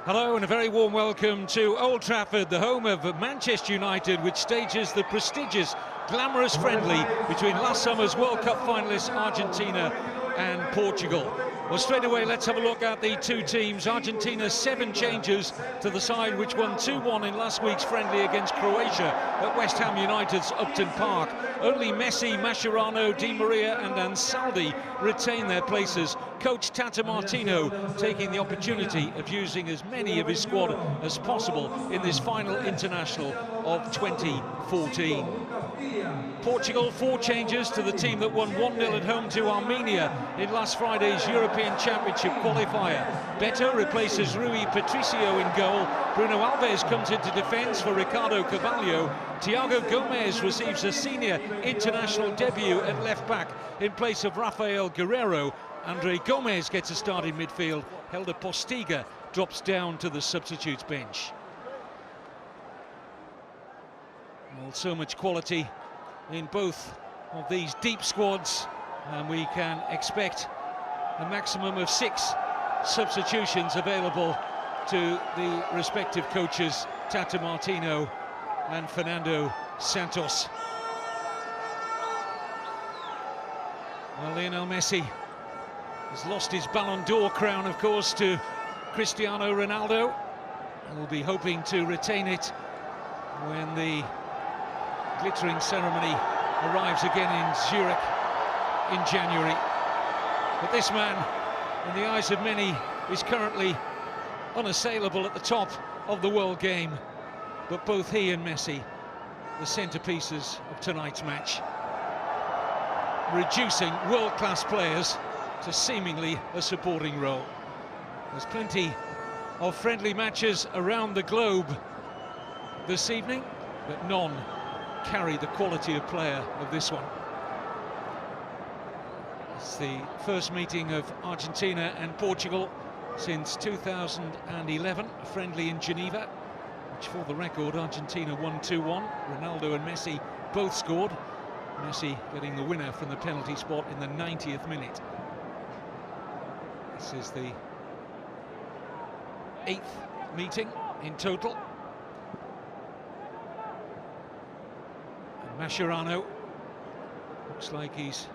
Hello and a very warm welcome to Old Trafford, the home of Manchester United, which stages the prestigious, glamorous friendly between last summer's World Cup finalists Argentina and Portugal. Well, straight away, let's have a look at the two teams. Argentina, 7 changes to the side, which won 2-1 in last week's friendly against Croatia at West Ham United's Upton Park. Only Messi, Mascherano, Di Maria and Ansaldi retain their places. Coach Tata Martino taking the opportunity of using as many of his squad as possible in this final international of 2014. Portugal, 4 changes to the team that won 1-0 at home to Armenia in last Friday's European Championship qualifier. Beto replaces Rui Patricio in goal. Bruno Alves comes into defence for Ricardo Carvalho. Thiago Gomez receives a senior international debut at left-back in place of Rafael Guerreiro. Andre Gomez gets a start in midfield. Helder Postiga drops down to the substitutes bench. Well, so much quality in both of these deep squads, and we can expect a maximum of 6 substitutions available to the respective coaches, Tata Martino and Fernando Santos. Well, Lionel Messi has lost his Ballon d'Or crown, of course, to Cristiano Ronaldo. We'll be hoping to retain it when the glittering ceremony arrives again in Zurich in January. But this man, in the eyes of many, is currently unassailable at the top of the world game. But both he and Messi, the centerpieces of tonight's match, reducing world-class players to seemingly a supporting role. There's plenty of friendly matches around the globe this evening, but none carry the quality of player of this one. It's the first meeting of Argentina and Portugal since 2011, a friendly in Geneva, which, for the record, Argentina won 2-1. Ronaldo and Messi both scored, Messi getting the winner from the penalty spot in the 90th minute. This is the 8th meeting in total. And Mascherano looks like he's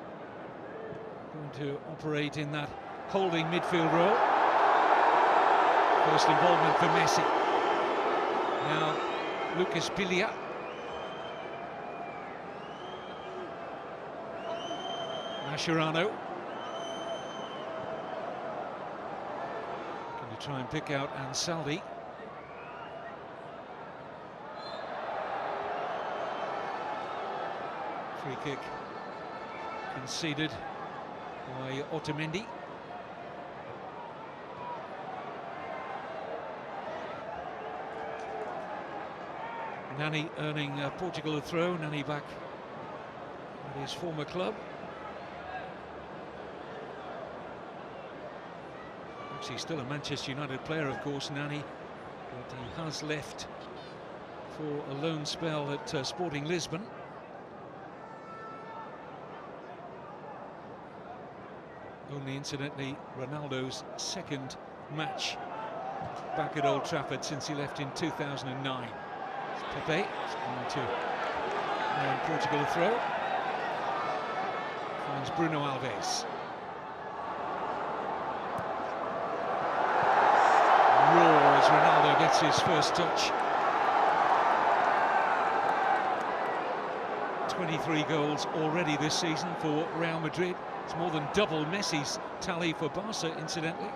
going to operate in that holding midfield role. First involvement for Messi. Now Lucas Biglia. Mascherano. Going to try and pick out Ansaldi. Free kick conceded by Otamendi. Nani earning Portugal a throw. Nani back at his former club. He's still a Manchester United player, of course, Nani, but he has left for a loan spell at Sporting Lisbon. Only, incidentally, Ronaldo's 2nd match back at Old Trafford since he left in 2009. It's Pepe is going to earn Portugal a throw. Finds Bruno Alves. Roar as Ronaldo gets his first touch. 23 goals already this season for Real Madrid. It's more than double Messi's tally for Barca, incidentally.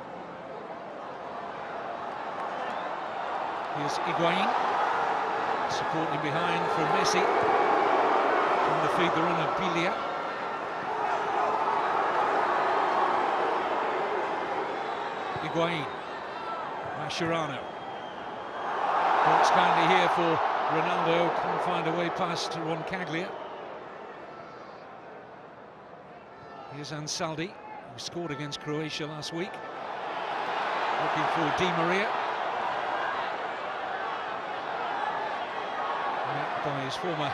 Here's Higuain, supporting behind from Messi. Trying to feed the run of Biglia. Higuain. Mascherano. Box kindly here for Ronaldo. Can't find a way past Roncaglia. Here's Ansaldi, who scored against Croatia last week. Looking for Di Maria. Met by his former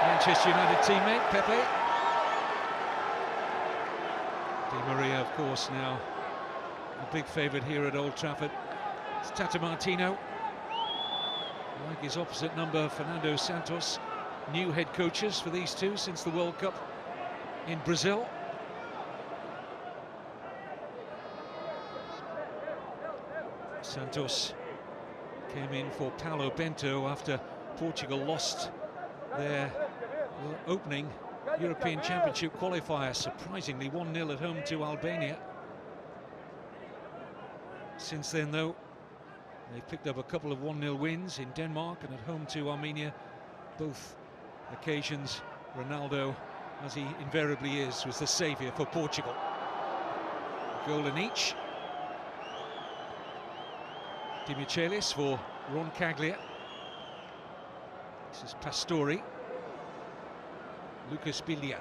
Manchester United teammate, Pepe. Di Maria, of course, now a big favourite here at Old Trafford. It's Tata Martino, like his opposite number, Fernando Santos. New head coaches for these two since the World Cup in Brazil. Santos came in for Paulo Bento after Portugal lost their opening European Championship qualifier, surprisingly 1-0 at home to Albania. Since then, though, they've picked up a couple of 1-0 wins in Denmark and at home to Armenia. Both occasions, Ronaldo, as he invariably is, was the saviour for Portugal. A goal in each. Di Michelis for Roncaglia. This is Pastore. Lucas Biglia.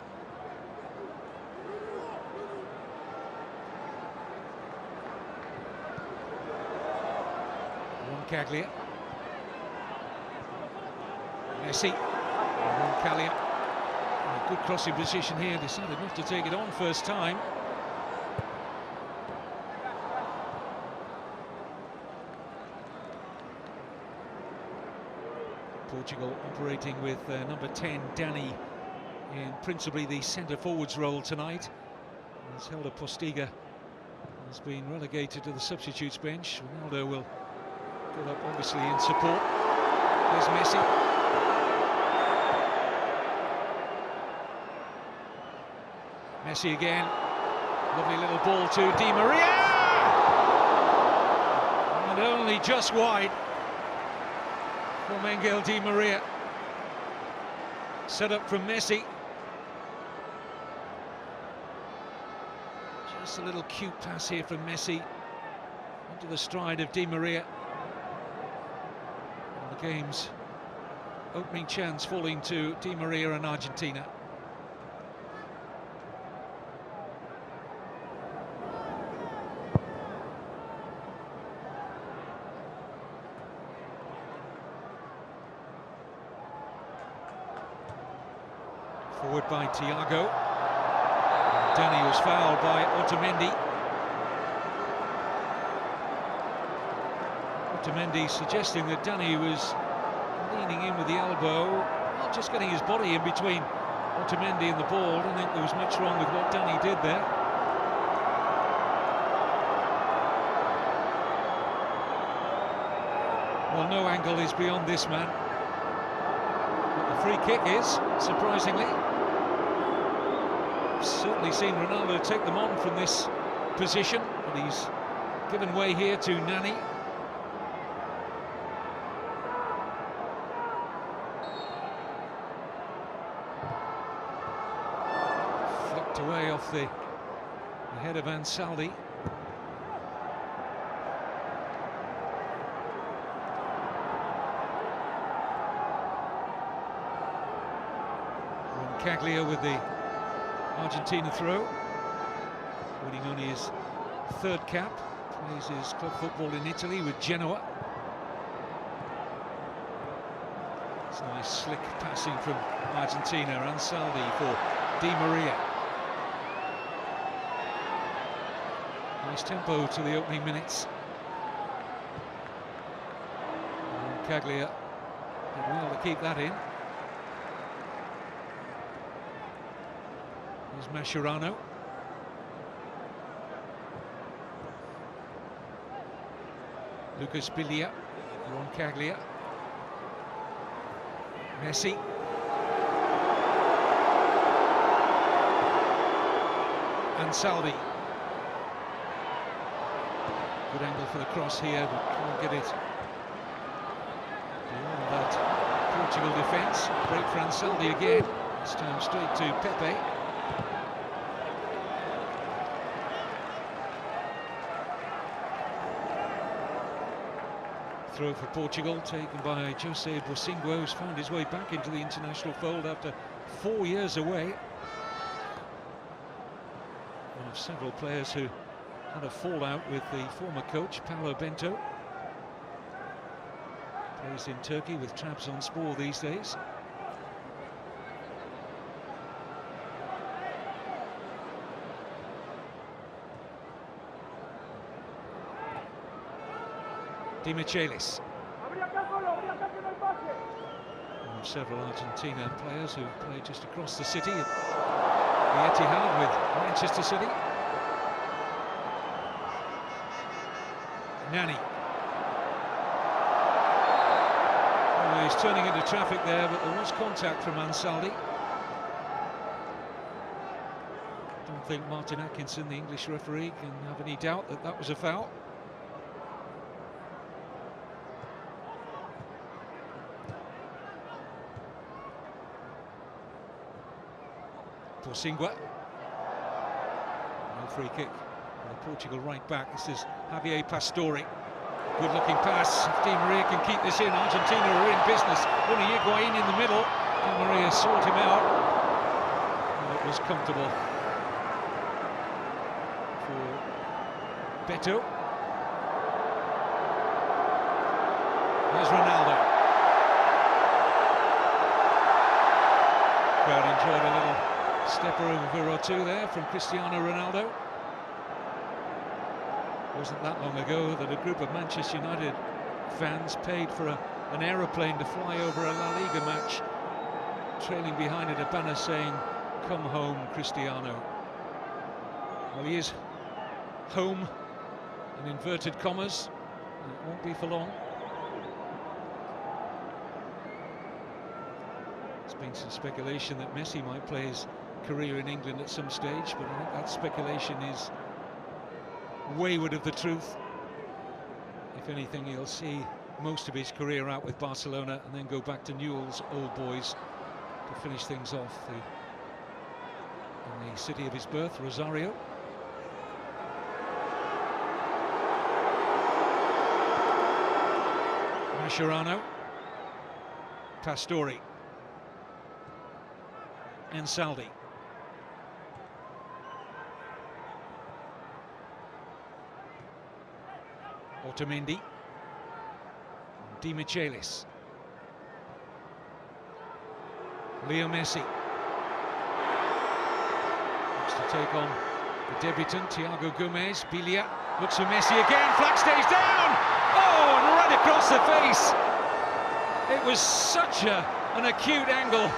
Roncaglia. Messi. Roncaglia. A good crossing position here. Decided not to take it on first time. Portugal operating with number 10, Dani, in principally the centre-forwards role tonight. As Helder Postiga has been relegated to the substitutes bench. Ronaldo will get up, obviously, in support. There's Messi. Messi again. Lovely little ball to Di Maria! And only just wide. From Angel Di Maria. Set up from Messi. Just a little cute pass here from Messi into the stride of Di Maria. And the game's opening chance falling to Di Maria and Argentina. Forward by Thiago. Dani was fouled by Otamendi. Otamendi suggesting that Dani was leaning in with the elbow, not just getting his body in between Otamendi and the ball. I don't think there was much wrong with what Dani did there. Well, no angle is beyond this man. But the free kick is, surprisingly. Certainly seen Ronaldo take them on from this position, but he's given way here to Nani. Flicked away off the head of Ansaldi. Roncaglia with the Argentina throw, winning only his third cap, plays his club football in Italy with Genoa. It's nice slick passing from Argentina, Ansaldi for Di Maria. Nice tempo to the opening minutes. Caglia did well to keep that in. There's Mascherano. Lucas Biglia, Roncaglia. Messi. Ansaldi. Good angle for the cross here, but can't get it beyond that Portugal defence. Break for Ansaldi again. This time straight to Pepe. Throw for Portugal, taken by Jose Bosingo, who's found his way back into the international fold after 4 years away. One of several players who had a fallout with the former coach, Paulo Bento. Plays in Turkey with Trabzonspor these days. Di Michelis. Several Argentina players who play just across the city at the Etihad with Manchester City. Nani. Oh, he's turning into traffic there, but there was contact from Ansaldi. I don't think Martin Atkinson, the English referee, can have any doubt that that was a foul. Singwa. No free kick. And the Portugal right back. This is Javier Pastore. Good looking pass. If Di Maria can keep this in, Argentina are in business. Only Higuain in the middle. Di Maria sought him out. And it was comfortable for Beto. There's Ronaldo. Crowd enjoyed a little stepper over or two there from Cristiano Ronaldo. Wasn't that long ago that a group of Manchester United fans paid for an aeroplane to fly over a La Liga match, trailing behind it a banner saying, "Come home, Cristiano." Well, he is home in inverted commas, and it won't be for long. There's been some speculation that Messi might play his career in England at some stage, but I think that speculation is wayward of the truth. If anything, he'll see most of his career out with Barcelona and then go back to Newell's Old Boys to finish things off in the city of his birth, Rosario. Mascherano, Pastore, Ansaldi. Otamendi, Di Michelis, Leo Messi looks to take on the debutant Thiago Gomez. Bilia looks for Messi again, flag stays down, oh, and right across the face. It was such an acute angle,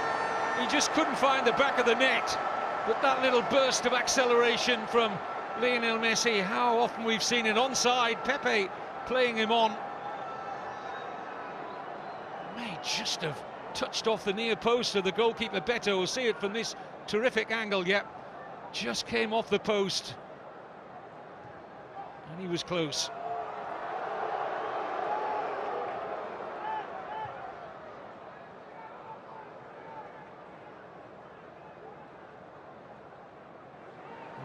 he just couldn't find the back of the net, but that little burst of acceleration from Lionel Messi, how often we've seen it onside. Pepe playing him on. May just have touched off the near post of the goalkeeper Beto. We'll see it from this terrific angle. Yep, just came off the post. And he was close.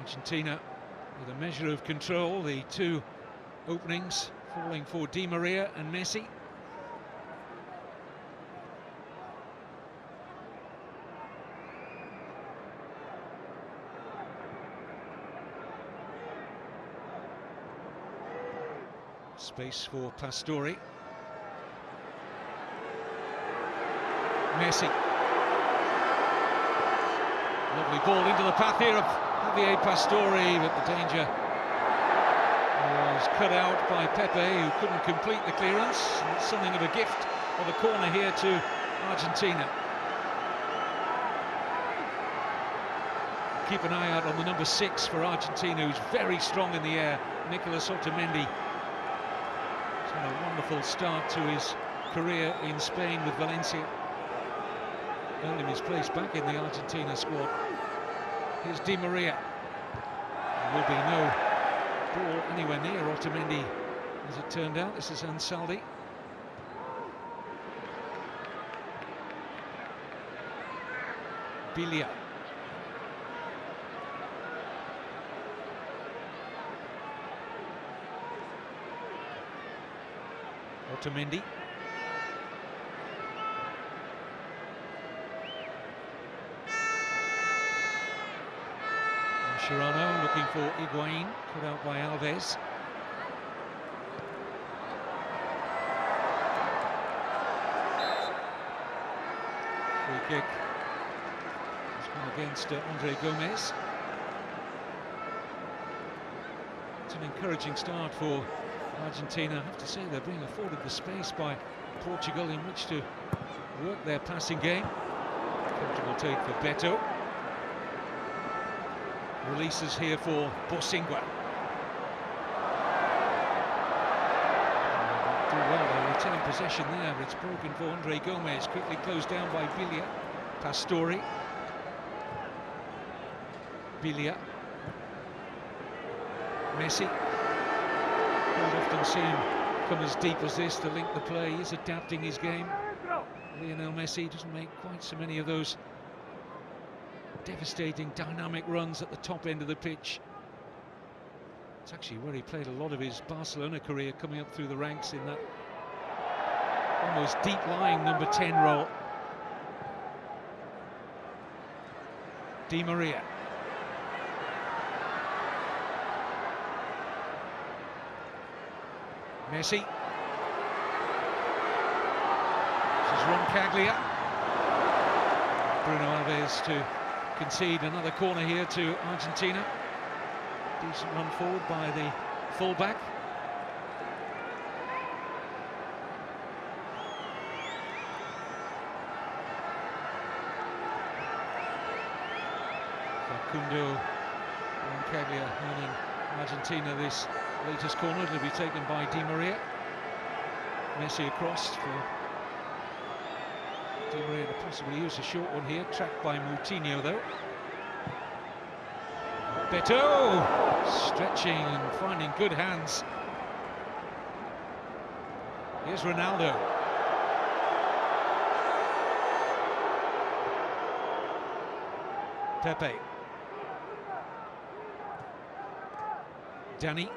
Argentina with a measure of control, the two openings falling for Di Maria and Messi. Space for Pastore. Messi. Lovely ball into the path here of Javier Pastore, but the danger was cut out by Pepe, who couldn't complete the clearance. And it's something of a gift of a corner here to Argentina. Keep an eye out on the number 6 for Argentina, who's very strong in the air, Nicolas Otamendi. He's had a wonderful start to his career in Spain with Valencia. Earned him his place back in the Argentina squad. Here's Di Maria. There will be no ball anywhere near Otamendi, as it turned out. This is Ansaldi. Bilia. Otamendi. Mascherano looking for Higuain, cut out by Alves. Free kick has gone against Andre Gomez. It's an encouraging start for Argentina, I have to say, they're being afforded the space by Portugal in which to work their passing game. Comfortable take for Beto. Releases here for Bosingwa. Do well, they retain possession there, but it's broken for Andre Gomez. Quickly closed down by Bilia. Pastori. Bilia. Messi. Don't often see him come as deep as this to link the play. He's adapting his game. Lionel Messi doesn't make quite so many of those devastating, dynamic runs at the top end of the pitch. It's actually where he played a lot of his Barcelona career, coming up through the ranks in that almost deep-lying number 10 role. Di Maria. Messi. This is Roncaglia. Bruno Alves to concede another corner here to Argentina. Decent run forward by the fullback. Facundo Roncaglia earning Argentina this latest corner. It'll be taken by Di Maria. Messi across for Di Maria to possibly use a short one here, tracked by Moutinho though. Beto stretching and finding good hands. Here's Ronaldo. Pepe. Danny.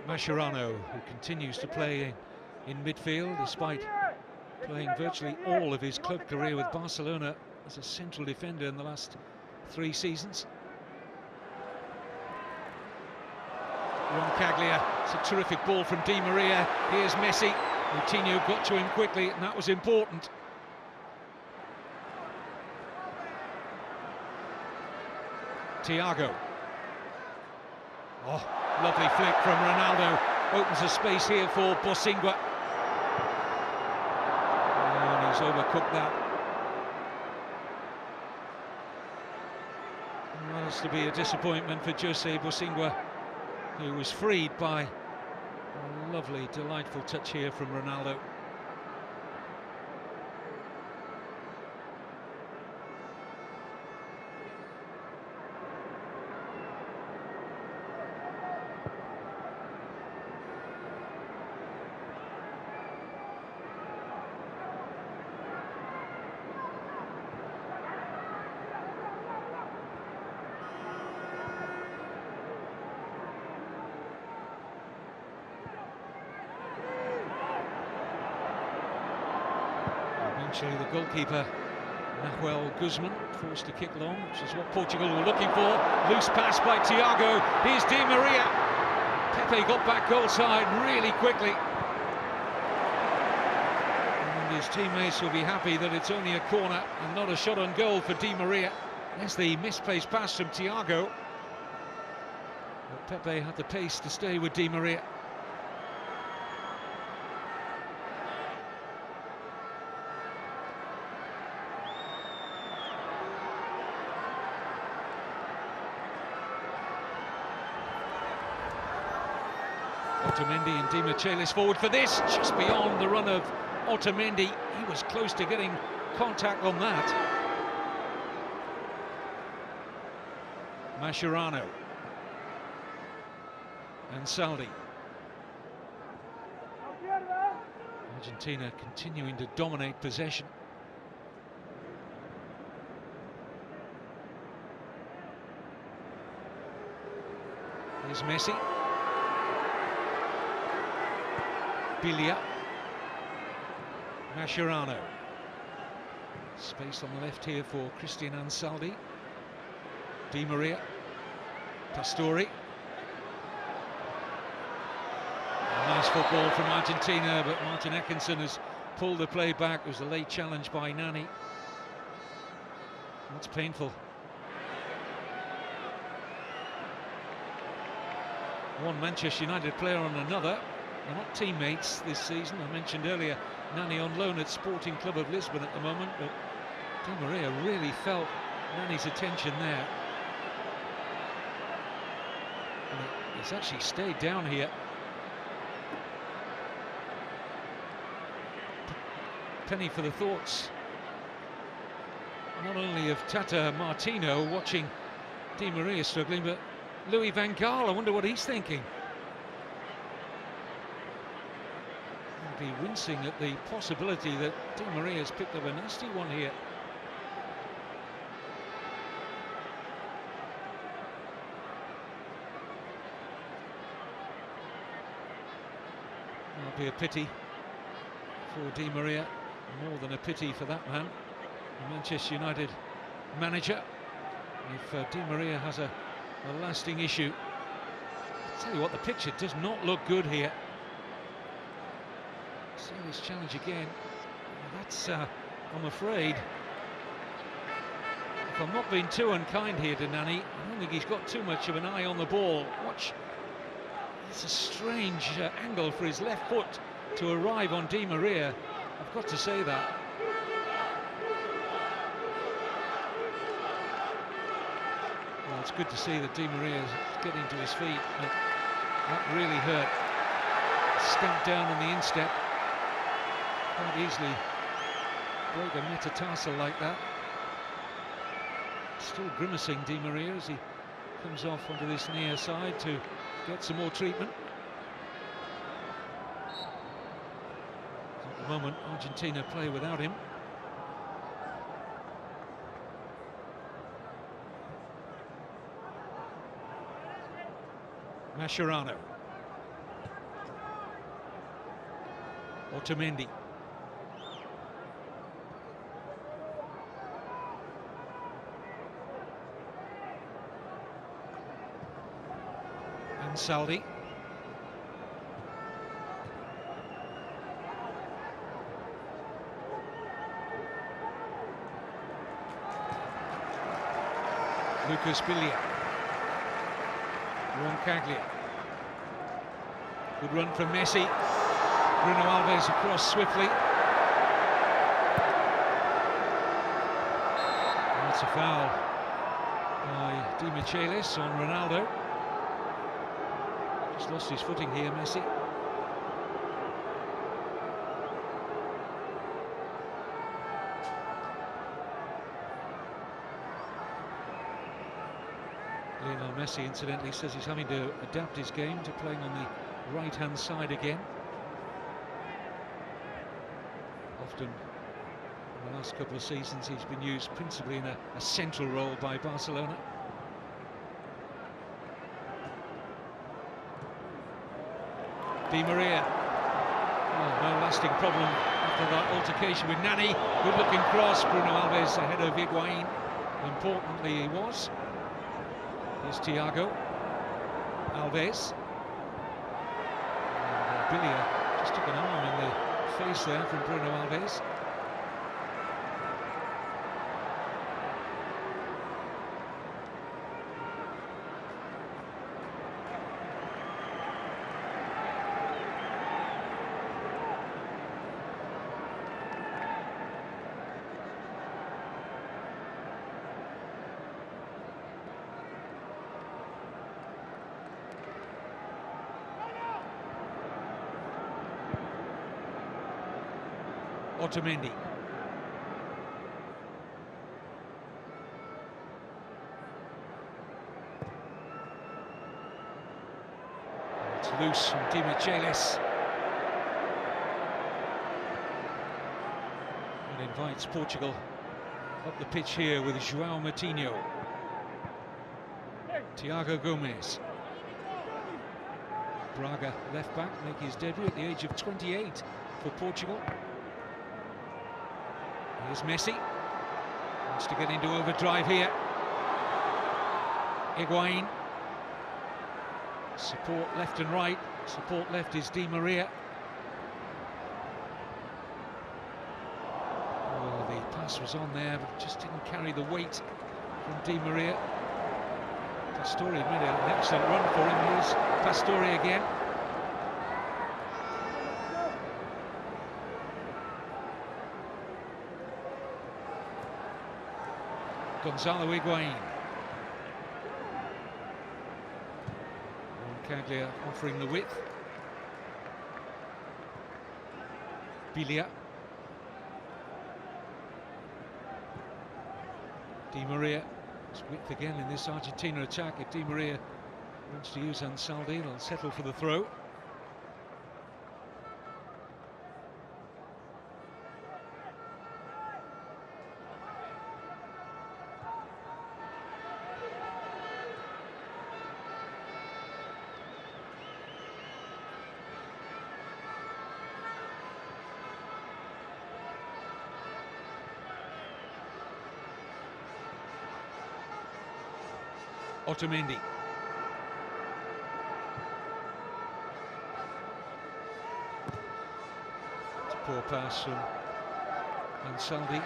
Mascherano, who continues to play in midfield despite playing virtually all of his club career with Barcelona as a central defender in the last 3 seasons. Roncaglia, it's a terrific ball from Di Maria. Here's Messi. Moutinho got to him quickly, and that was important. Thiago. Oh, lovely flick from Ronaldo. Opens a space here for Bosingwa. And he's overcooked that. And that has to be a disappointment for Jose Bosingwa, who was freed by a lovely, delightful touch here from Ronaldo. Eventually the goalkeeper, Nahuel Guzman, forced to kick long, which is what Portugal were looking for. Loose pass by Thiago. Here's Di Maria. Pepe got back goal side really quickly. And his teammates will be happy that it's only a corner and not a shot on goal for Di Maria. There's the misplaced pass from Thiago. But Pepe had the pace to stay with Di Maria. Otamendi and Di Michelis forward for this, just beyond the run of Otamendi. He was close to getting contact on that. Mascherano and Saldi. Argentina continuing to dominate possession. Here's Messi. Bilia. Mascherano. Space on the left here for Cristiano Ronaldo. Di Maria. Pastori. A nice football from Argentina, but Martin Eckinson has pulled the play back. It was a late challenge by Nani. That's painful. One Manchester United player on another. They're not teammates this season. I mentioned earlier, Nani on loan at Sporting Club of Lisbon at the moment, but Di Maria really felt Nani's attention there. And he's actually stayed down here. Penny for the thoughts, not only of Tata Martino watching Di Maria struggling, but Louis van Gaal. I wonder what he's thinking. He'll be wincing at the possibility that Di Maria's picked up a nasty one here. That'll be a pity for Di Maria, more than a pity for that man, the Manchester United manager. If Di Maria has a lasting issue, I'll tell you what, the picture does not look good here. See this challenge again. That's, I'm afraid, if I'm not being too unkind here to Nani, I don't think he's got too much of an eye on the ball. Watch, it's a strange angle for his left foot to arrive on Di Maria. I've got to say that. Well, it's good to see that Di Maria is getting to his feet. That really hurt. Stamped down on the instep. Quite easily broke a metatarsal like that. Still grimacing, Di Maria, as he comes off onto this near side to get some more treatment. At the moment, Argentina play without him. Mascherano. Otamendi. Ansaldi. Lucas Billia. Roncaglia. Good run from Messi. Bruno Alves across swiftly. That's a foul by Di Michelis on Ronaldo. Just lost his footing here, Messi. Lionel Messi, incidentally, says he's having to adapt his game to playing on the right-hand side again. Often, in the last couple of seasons, he's been used principally in a central role by Barcelona. Di Maria. Oh, no lasting problem after that altercation with Nani. Good-looking cross. Bruno Alves ahead of Higuain. Importantly, he was. Here's Thiago. Alves. And Billia just took an arm in the face there from Bruno Alves. Otamendi. It's loose from Di Michelis. It invites Portugal up the pitch here with João Moutinho. Thiago Gomes. Braga left back, making his debut at the age of 28 for Portugal. Here's Messi, wants to get into overdrive here. Higuain, support left and right, support left is Di Maria. Oh, the pass was on there, but just didn't carry the weight from Di Maria. Pastore made an excellent run for him. Here's Pastore again. Gonzalo Higuain. Caglia offering the width. Biglia. Di Maria. It's width again in this Argentina attack. If Di Maria wants to use Ansaldi, they'll settle for the throw. Otamendi. It's a poor pass from Ansaldi.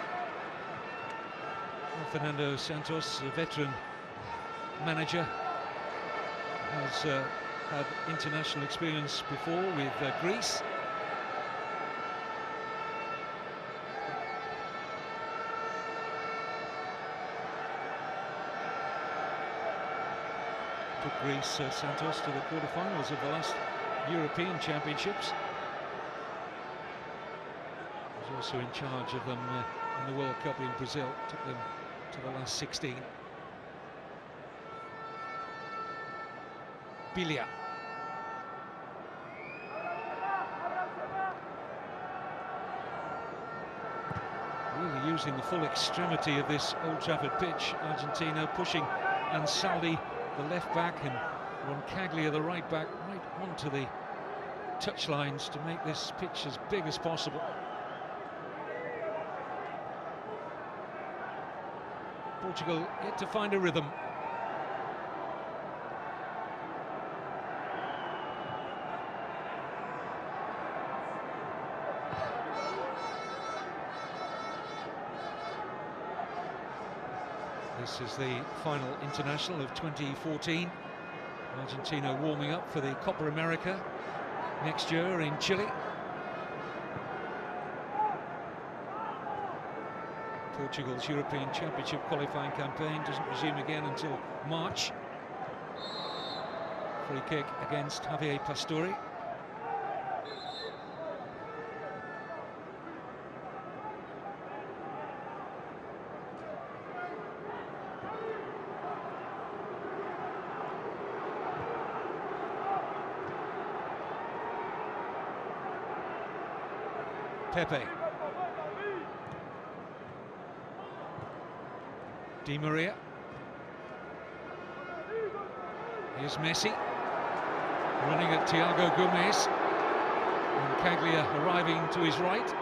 Fernando Santos, a veteran manager, has had international experience before with Greece. Took Greece, Santos, to the quarterfinals of the last European Championships. He was also in charge of them in the World Cup in Brazil. Took them to the last 16. Biglia. Really using the full extremity of this Old Trafford pitch. Argentina pushing Ansaldi, the left back, and Roncaglia, the right back, right onto the touchlines to make this pitch as big as possible. Portugal yet to find a rhythm. This is the final international of 2014. Argentina warming up for the Copa America next year in Chile. Portugal's European Championship qualifying campaign doesn't resume again until March. Free kick against Javier Pastore. Pepe. Di Maria. Here's Messi. Running at Thiago Gomez. And Caglia arriving to his right.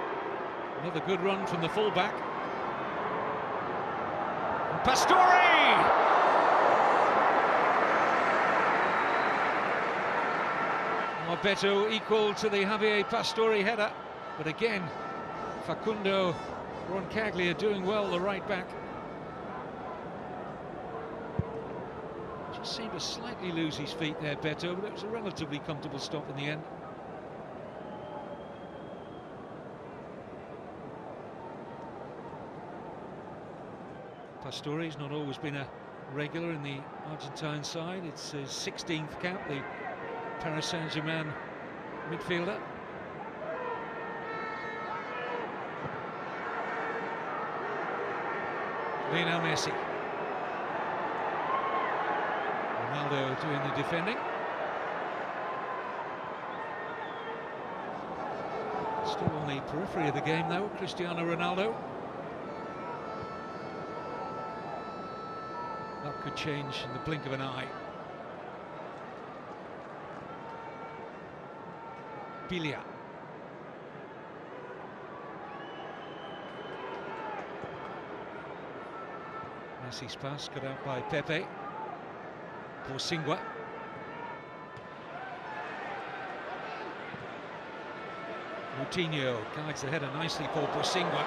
Another good run from the fullback. And Pastore! Beto equal to the Javier Pastore header. But again, Facundo Roncaglia doing well, the right back. Just seemed to slightly lose his feet there, Beto, but it was a relatively comfortable stop in the end. Pastore's not always been a regular in the Argentine side. It's his 16th cap, the Paris Saint-Germain midfielder. Lionel Messi. Ronaldo doing the defending. Still on the periphery of the game though, Cristiano Ronaldo. That could change in the blink of an eye. Biglia. Messi's pass cut out by Pepe. Borsingua. Coutinho guides the header nicely for Borsingua.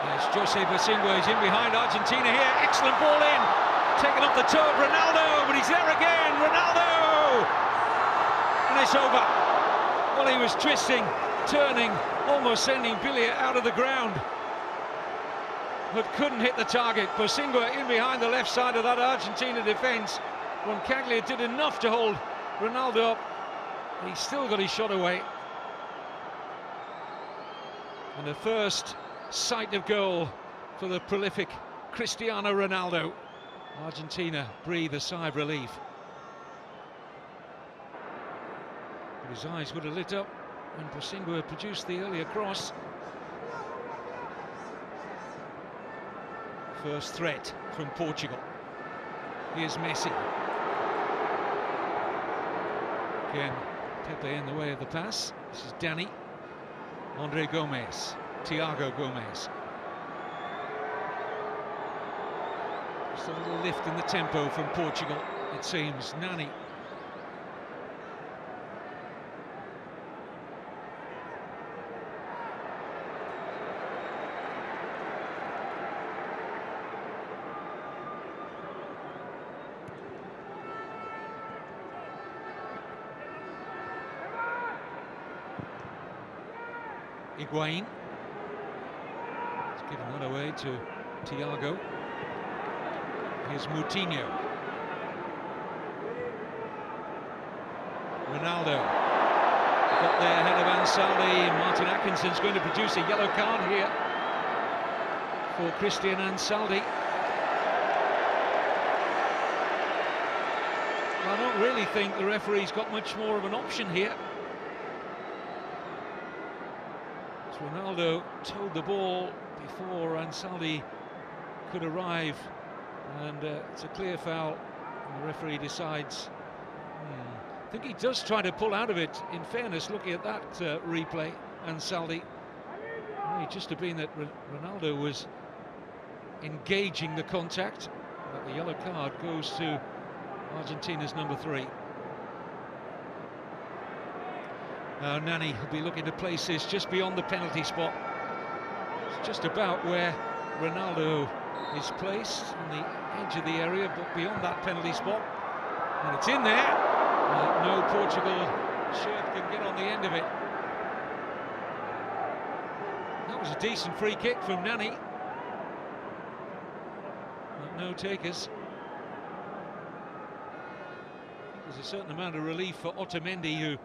Yes, Jose Bosingua is in behind Argentina here. Excellent ball in. Taken off the toe of Ronaldo, but he's there again. Ronaldo! And it's over. Well, he was twisting, turning, almost sending Billy out of the ground, but couldn't hit the target. Bosingua in behind the left side of that Argentina defence. Roncaglia did enough to hold Ronaldo up. He's still got his shot away. And the first sight of goal for the prolific Cristiano Ronaldo. Argentina breathe a sigh of relief. But his eyes would have lit up when Bosingua produced the earlier cross. First threat from Portugal. Here's Messi. Again, Pepe in the way of the pass. This is Dani. Andre Gomez. Thiago Gomez. Just a little lift in the tempo from Portugal, it seems. Nani. Higuain. He's given that away to Thiago. Here's Moutinho. Ronaldo got there ahead of Ansaldi. Martin Atkinson's going to produce a yellow card here for Christian Ansaldi. I don't really think the referee's got much more of an option here. Ronaldo towed the ball before Ansaldi could arrive, and it's a clear foul, and the referee decides. I think he does try to pull out of it, in fairness, looking at that replay. Ansaldi, it just have been that Ronaldo was engaging the contact, but the yellow card goes to Argentina's number 3. Nani will be looking to place this just beyond the penalty spot. It's just about where Ronaldo is placed, on the edge of the area, but beyond that penalty spot. And it's in there. No Portugal shirt can get on the end of it. That was a decent free kick from Nani. But no takers. There's a certain amount of relief for Otamendi, who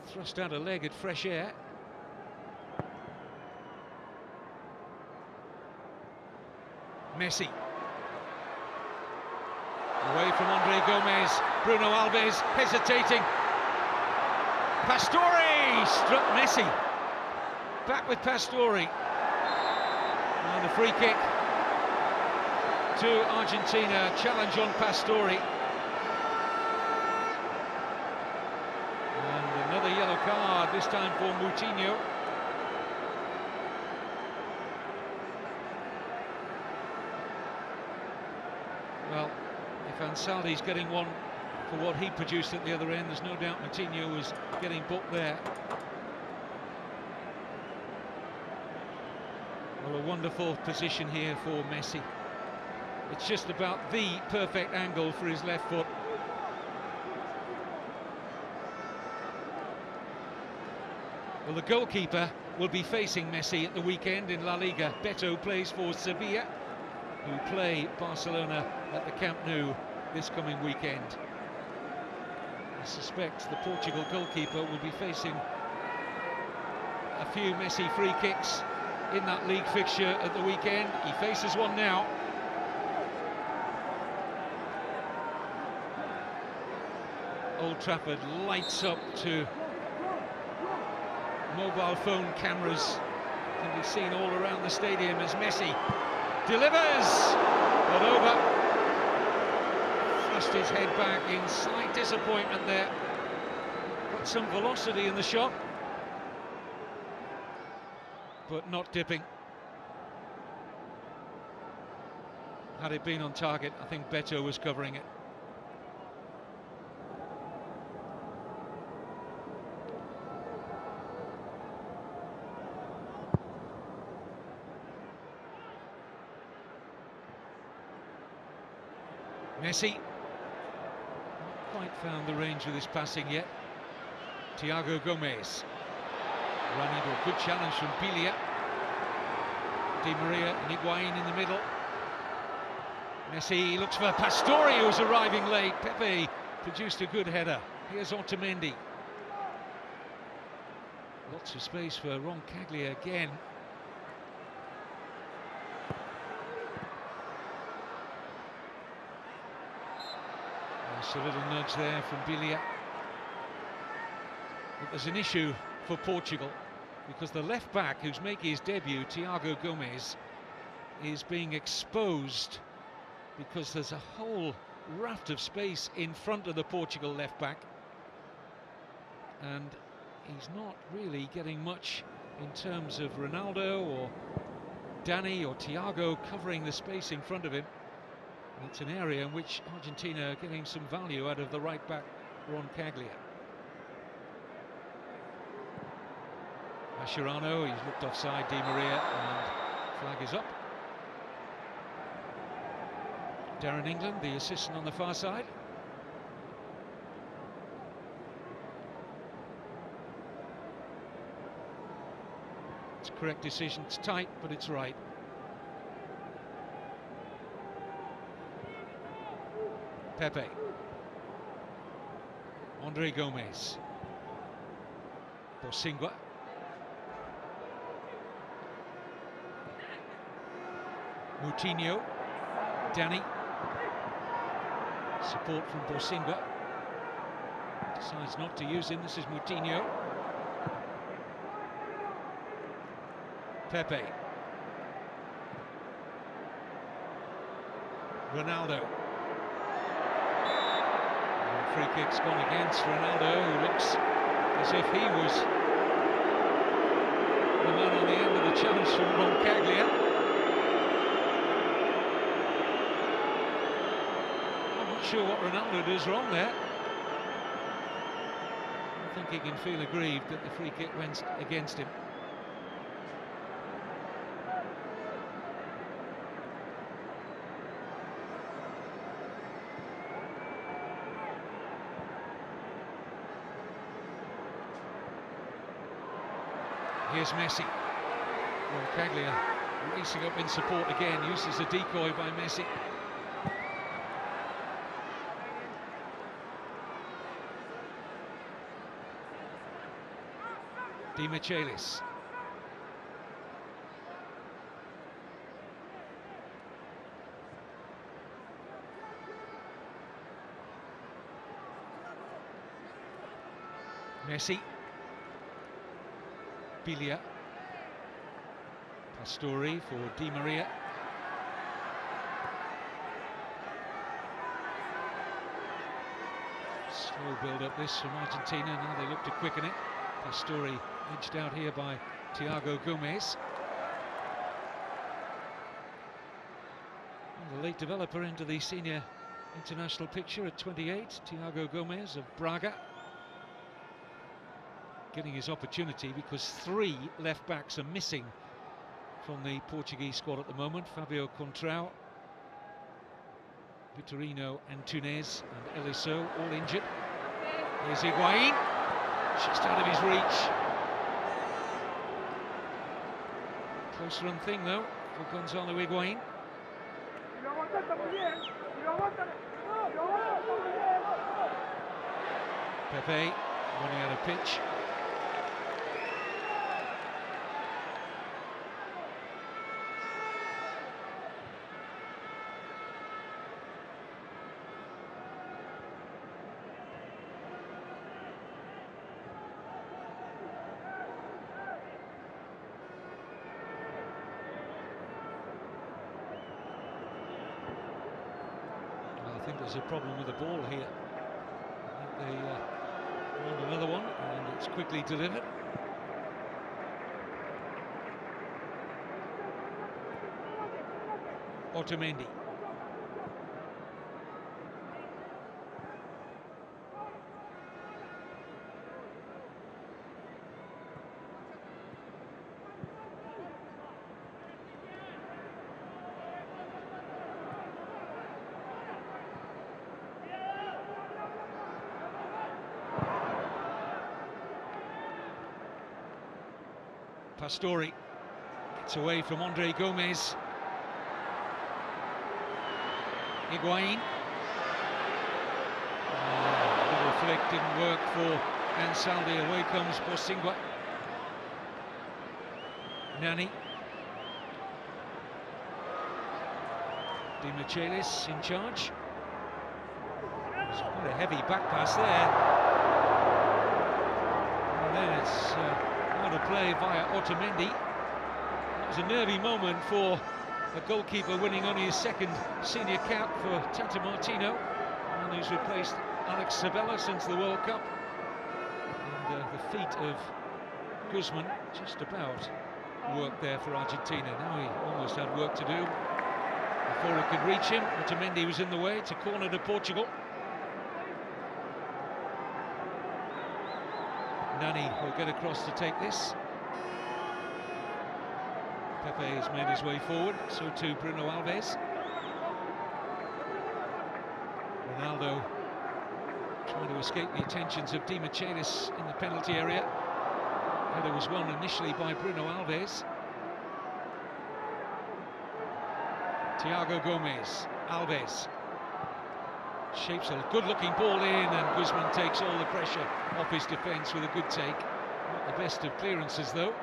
thrust out a leg at fresh air. Messi. Away from Andre Gomez. Bruno Alves hesitating. Pastore struck Messi. Back with Pastore. And a free kick to Argentina. Challenge on Pastore. Another yellow card, this time for Moutinho. Well, if Ansaldi's getting one for what he produced at the other end, there's no doubt Moutinho was getting booked there. Well, a wonderful position here for Messi. It's just about the perfect angle for his left foot. Well, the goalkeeper will be facing Messi at the weekend in La Liga. Beto plays for Sevilla, who play Barcelona at the Camp Nou this coming weekend. I suspect the Portugal goalkeeper will be facing a few Messi free kicks in that league fixture at the weekend. He faces one now. Old Trafford lights up to mobile phone cameras, can be seen all around the stadium as Messi delivers, but over. Thrust his head back in slight disappointment there. Got some velocity in the shot, but not dipping. Had it been on target, I think Beto was covering it. Messi. Not quite found the range of this passing yet. Thiago Gomez. Run into a good challenge from Bilia. Di Maria and Higuain in the middle. Messi looks for Pastore, who's arriving late. Pepe produced a good header. Here's Otamendi. Lots of space for Roncaglia again. There's a little nudge there from Bilia. But there's an issue for Portugal, because the left back who's making his debut, Thiago Gomez, is being exposed because there's a whole raft of space in front of the Portugal left back, and he's not really getting much in terms of Ronaldo or Dani or Thiago covering the space in front of him. And it's an area in which Argentina are getting some value out of the right back, Roncaglia. Mascherano, he's looked offside, Di Maria, and flag is up. Darren England, the assistant on the far side. It's a correct decision, it's tight, but it's right. Pepe. Andre Gomez. Bosingwa. Moutinho. Dani. Support from Bosingwa. Decides not to use him. This is Moutinho. Pepe. Ronaldo. Free kick's gone against Ronaldo, who looks as if he was the man on the end of the challenge from Roncaglia. I'm not sure what Ronaldo does wrong there. I think he can feel aggrieved that the free kick went against him. Here's Messi. Roncaglia racing up in support again, uses a decoy by Messi. Di Michelis. Messi. Bilia. Pastore for Di Maria. Slow build up this from Argentina, now they look to quicken it. Pastore edged out here by Thiago Gomez. And the late developer into the senior international picture at 28, Thiago Gomez of Braga. Getting his opportunity because three left backs are missing from the Portuguese squad at the moment. Fabio Contrao, Vitorino Antunes and Eliso all injured. Here's Higuain, just out of his reach. Close run thing though for Gonzalo Higuain. Pepe running out of pitch. I think there's a problem with the ball here. I think they want another one, and it's quickly delivered. Otamendi. Pastore gets away from Andre Gomez. Higuain. Little flick didn't work for Ansaldi. Away comes Bosingwa. Nani. Di Michelis in charge. It's quite a heavy back pass there. And then it's out of play via Otamendi. It was a nervy moment for a goalkeeper winning only his second senior cap for Tata Martino, and who's replaced Alex Sabella since the World Cup. And the feet of Guzman just about worked there for Argentina. Now he almost had work to do before he could reach him. Otamendi was in the way. It's a corner to Portugal. Nani will get across to take this. Pepe has made his way forward, so too Bruno Alves. Ronaldo trying to escape the attentions of Di Michelis in the penalty area. Header was won initially by Bruno Alves. Thiago Gomez, Alves shapes a good-looking ball in, and Guzman takes all the pressure off his defence with a good take. Not the best of clearances, though.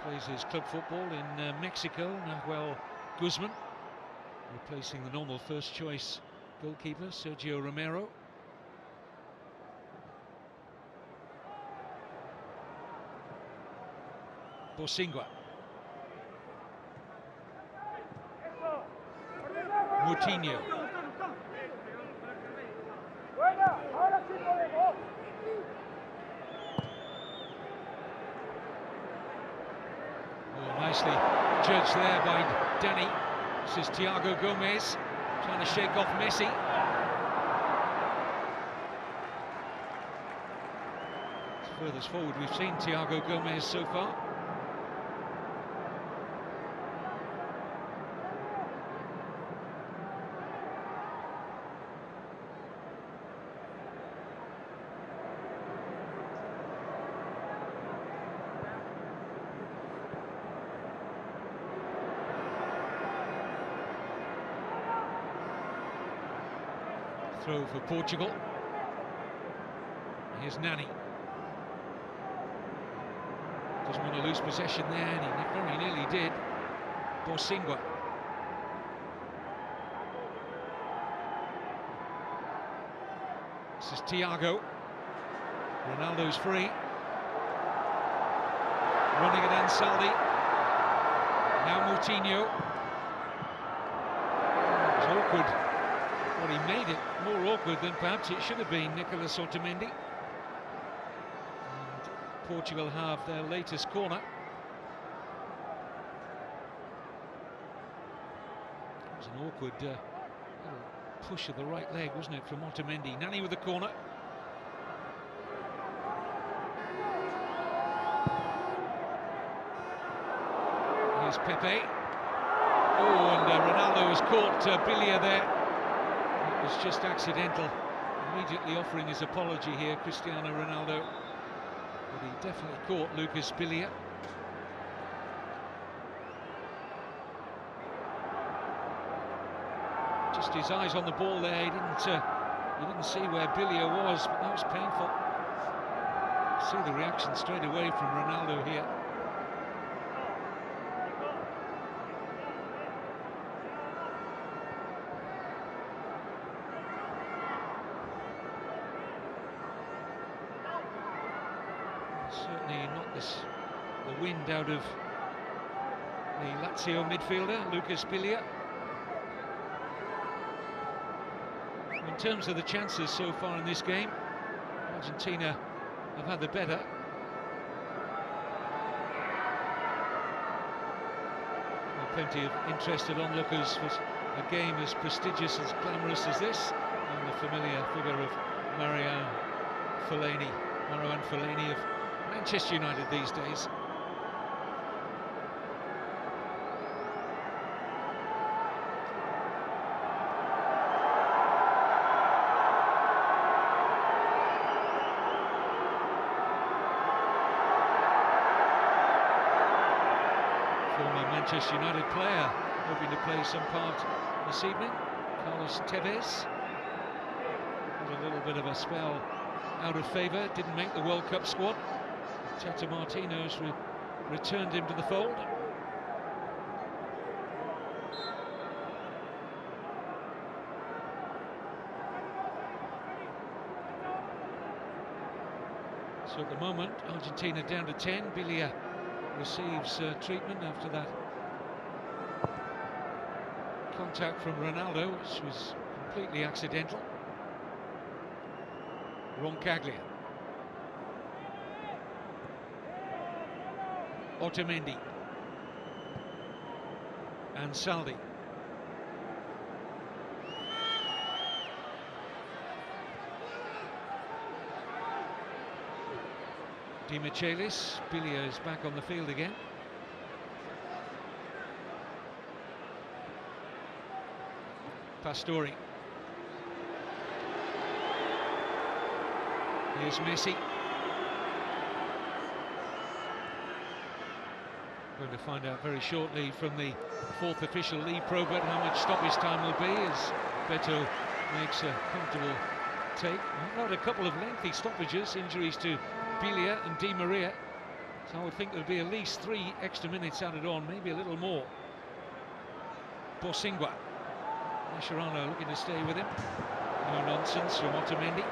Plays his club football in Mexico. Nahuel Guzman replacing the normal first-choice goalkeeper Sergio Romero. Bosingwa. Moutinho. Oh, nicely judged there by Danny. This is Thiago Gomez trying to shake off Messi. It's furthest forward we've seen Thiago Gomez so far. Throw for Portugal. Here's Nani. Doesn't want to lose possession there, and he very nearly did. Bosingwa. This is Thiago. Ronaldo's free. Running at Ansaldi. Now Moutinho. It was awkward. Well, he made it more awkward than perhaps it should have been, Nicolas Otamendi. And Portugal have their latest corner. It was an awkward little push of the right leg, wasn't it, from Otamendi. Nani with the corner. Here's Pepe. Oh, and Ronaldo has caught Bilia there. It was just accidental. Immediately offering his apology here, Cristiano Ronaldo. But he definitely caught Lucas Bilia. Just his eyes on the ball there. He didn't see where Bilia was, but that was painful. See the reaction straight away from Ronaldo here. Certainly not the wind out of the Lazio midfielder, Lucas Bilia. In terms of the chances so far in this game, Argentina have had the better. Well, plenty of interested onlookers for a game as prestigious, as glamorous as this, and the familiar figure of Marouane Fellaini of Manchester United these days. Manchester United player hoping to play some part this evening, Carlos Tevez. Had a little bit of a spell out of favour, didn't make the World Cup squad. Tata Martino's returned him to the fold. So at the moment, Argentina down to 10. Bilia receives treatment after that contact from Ronaldo, which was completely accidental. Roncaglia. Otamendi. And Saldi. Di Michelis. Bilia is back on the field again. Pastore. Here's Messi. Going to find out very shortly from the fourth official Lee Probert how much stoppage time will be as Beto makes a comfortable take. Not a couple of lengthy stoppages, injuries to Bilia and Di Maria. So I would think there'll be at least 3 extra minutes added on, maybe a little more. Bosingwa. Mascherano looking to stay with him. No nonsense from Otamendi.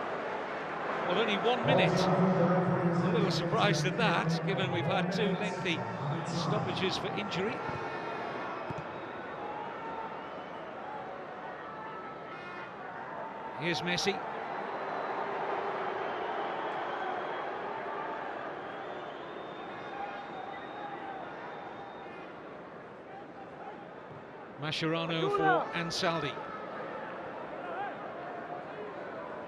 Well, only 1 minute. A little surprised at that, given we've had 2 lengthy stoppages for injury. Here's Messi. Mascherano for Ansaldi.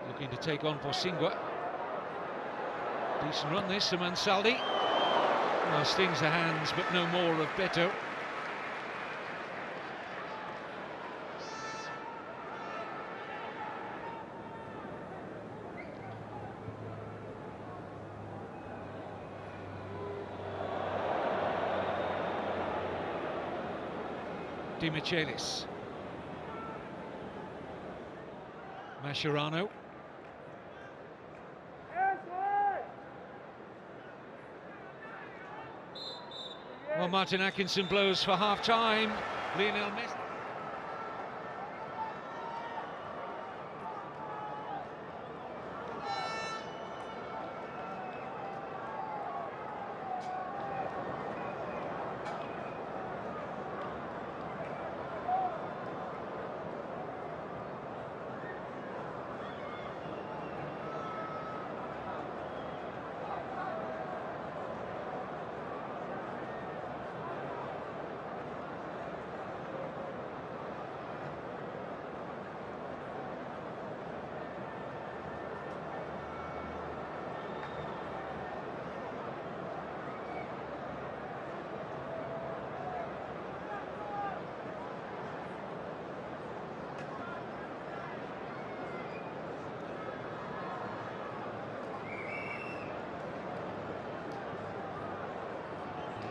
Looking to take on Bosingwa. Decent run this from Ansaldi. Well, stings the hands, but no more of Beto. Di Michelis. Mascherano. Well, Martin Atkinson blows for half-time. Lionel Messi.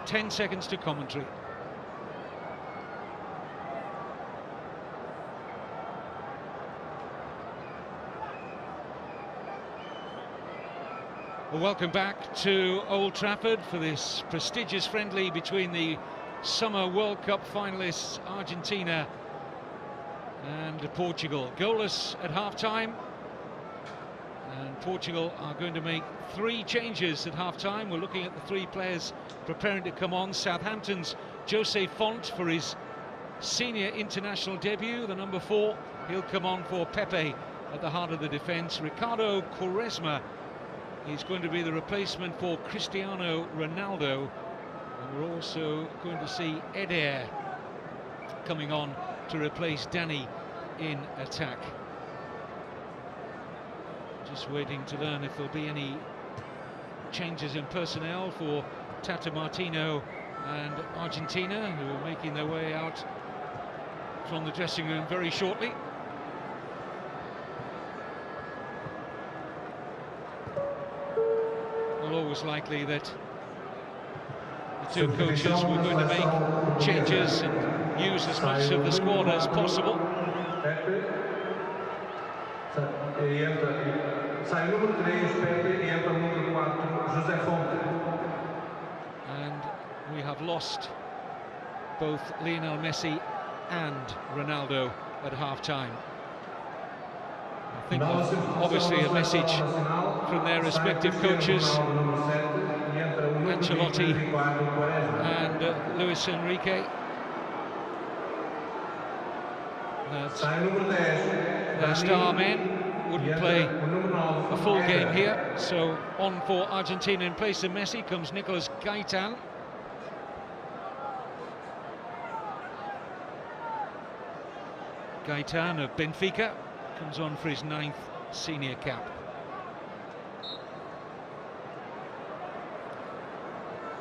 Ten seconds to commentary. Well, welcome back to Old Trafford for this prestigious friendly between the Summer World Cup finalists Argentina and Portugal. Goalless at half-time, and Portugal are going to make 3 changes at half-time. We're looking at the 3 players preparing to come on. Southampton's Jose Font for his senior international debut, the number 4. He'll come on for Pepe at the heart of the defence. Ricardo Quaresma is going to be the replacement for Cristiano Ronaldo. And we're also going to see Eder coming on to replace Danny in attack. Just waiting to learn if there'll be any changes in personnel for Tata Martino and Argentina, who are making their way out from the dressing room very shortly. Well, always likely that The two coaches were going to make changes and use as much of the squad as possible. And we have lost both Lionel Messi and Ronaldo at half-time. I think obviously a message from their respective coaches, Ancelotti and Luis Enrique, that their star men wouldn't play a full game here. So on for Argentina in place of Messi comes Nicolas Gaitan. Gaitan of Benfica comes on for his 9th senior cap.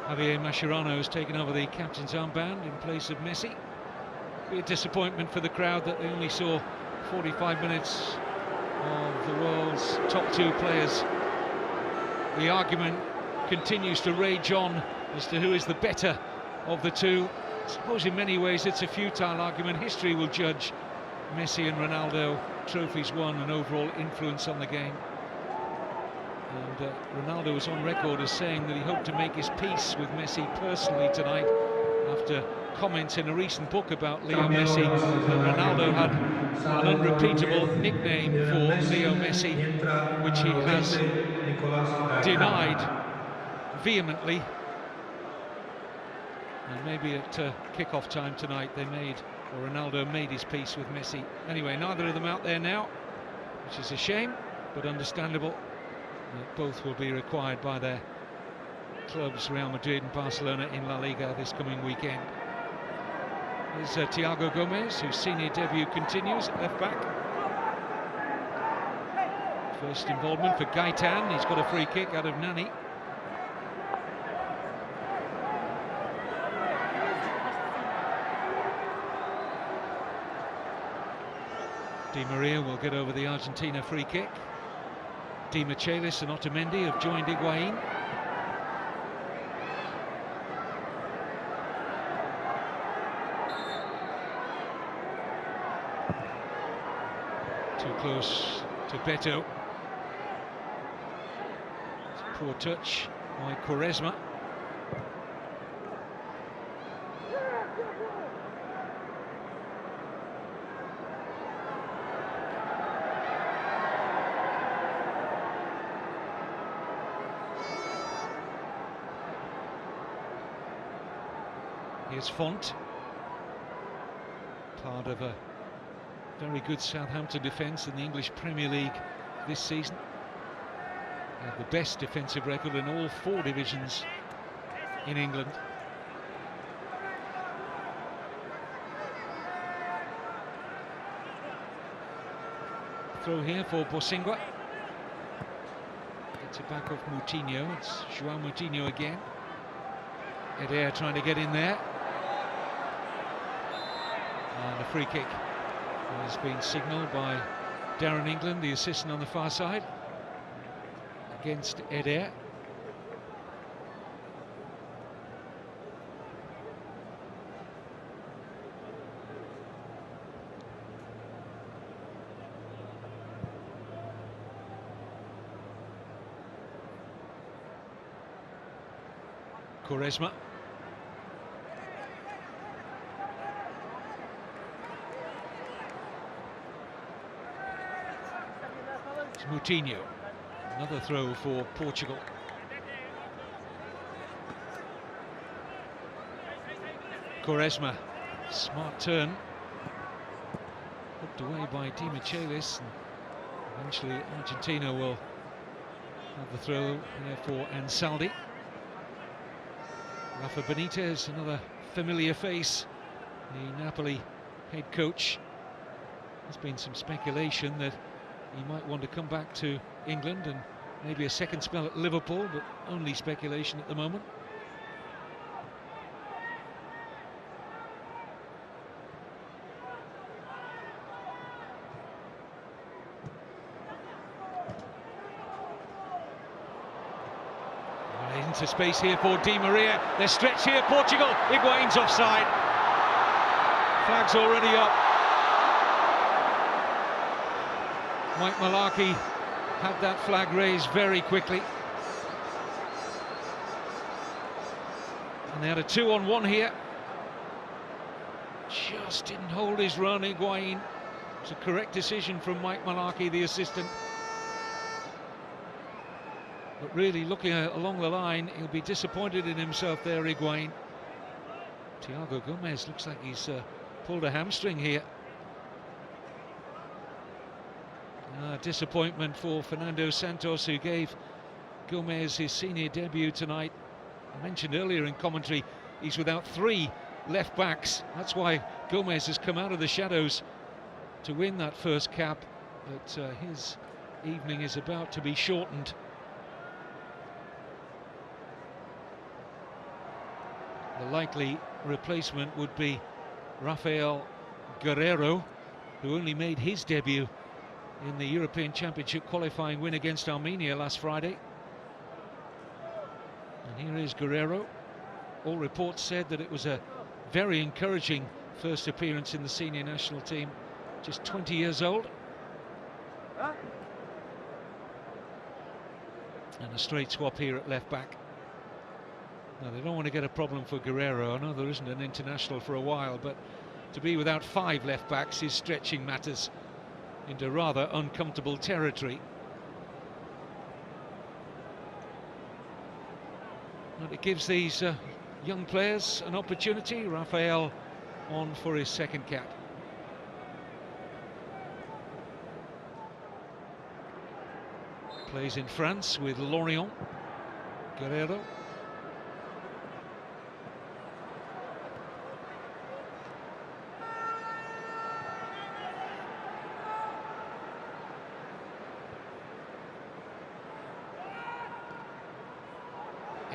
Javier Mascherano has taken over the captain's armband in place of Messi. Be a disappointment for the crowd that they only saw 45 minutes of the world's top two players. The argument continues to rage on as to who is the better of the two. I suppose in many ways it's a futile argument. History will judge Messi and Ronaldo, trophies won and overall influence on the game. And Ronaldo was on record as saying that he hoped to make his peace with Messi personally tonight, after comments in a recent book about Leo Messi that Ronaldo had an unrepeatable nickname for Leo Messi, which he has denied vehemently. And maybe at kick-off time tonight Ronaldo made his peace with Messi. Anyway, neither of them out there now, which is a shame, but understandable. Both will be required by their clubs, Real Madrid and Barcelona, in La Liga this coming weekend. There's Thiago Gomez, whose senior debut continues at left back. First involvement for Gaitan. He's got a free kick out of Nani. Di Maria will get over the Argentina free kick. Di Michelis and Otamendi have joined Higuain. Too close to Beto. Poor touch by Quaresma. Here's Font, part of a very good Southampton defence in the English Premier League this season. They have the best defensive record in all 4 divisions in England. Throw here for Bosingwa. Gets it back off Moutinho. It's João Moutinho again. Eder trying to get in there. And a free kick has been signalled by Darren England, the assistant on the far side, against Eder. Quaresma. Moutinho, another throw for Portugal. Quaresma, smart turn, hooked away by Di Michelis, and eventually Argentina will have the throw there for Ansaldi. Rafa Benitez, another familiar face, the Napoli head coach. There's been some speculation that he might want to come back to England and maybe a second spell at Liverpool, but only speculation at the moment. into space here for Di Maria. They're stretched here, Portugal. Higuain's offside. Flag's already up. Mike Malarkey had that flag raised very quickly. And they had a 2-on-1 here. Just didn't hold his run, Higuain. It's a correct decision from Mike Malarkey, the assistant. But really, looking along the line, he'll be disappointed in himself there, Higuain. Thiago Gomez looks like he's pulled a hamstring here. Disappointment for Fernando Santos, who gave Gomez his senior debut tonight. I mentioned earlier in commentary, he's without 3 left backs. That's why Gomez has come out of the shadows to win that first cap. But his evening is about to be shortened. The likely replacement would be Rafael Guerreiro, who only made his debut in the European Championship qualifying win against Armenia last Friday. And here is Guerreiro. All reports said that it was a very encouraging first appearance in the senior national team, just 20 years old. And a straight swap here at left back. Now, they don't want to get a problem for Guerreiro. I know there isn't an international for a while, but to be without 5 left backs is stretching matters into rather uncomfortable territory. And it gives these young players an opportunity. Rafael on for his second cap. Plays in France with Lorient. Guerreiro.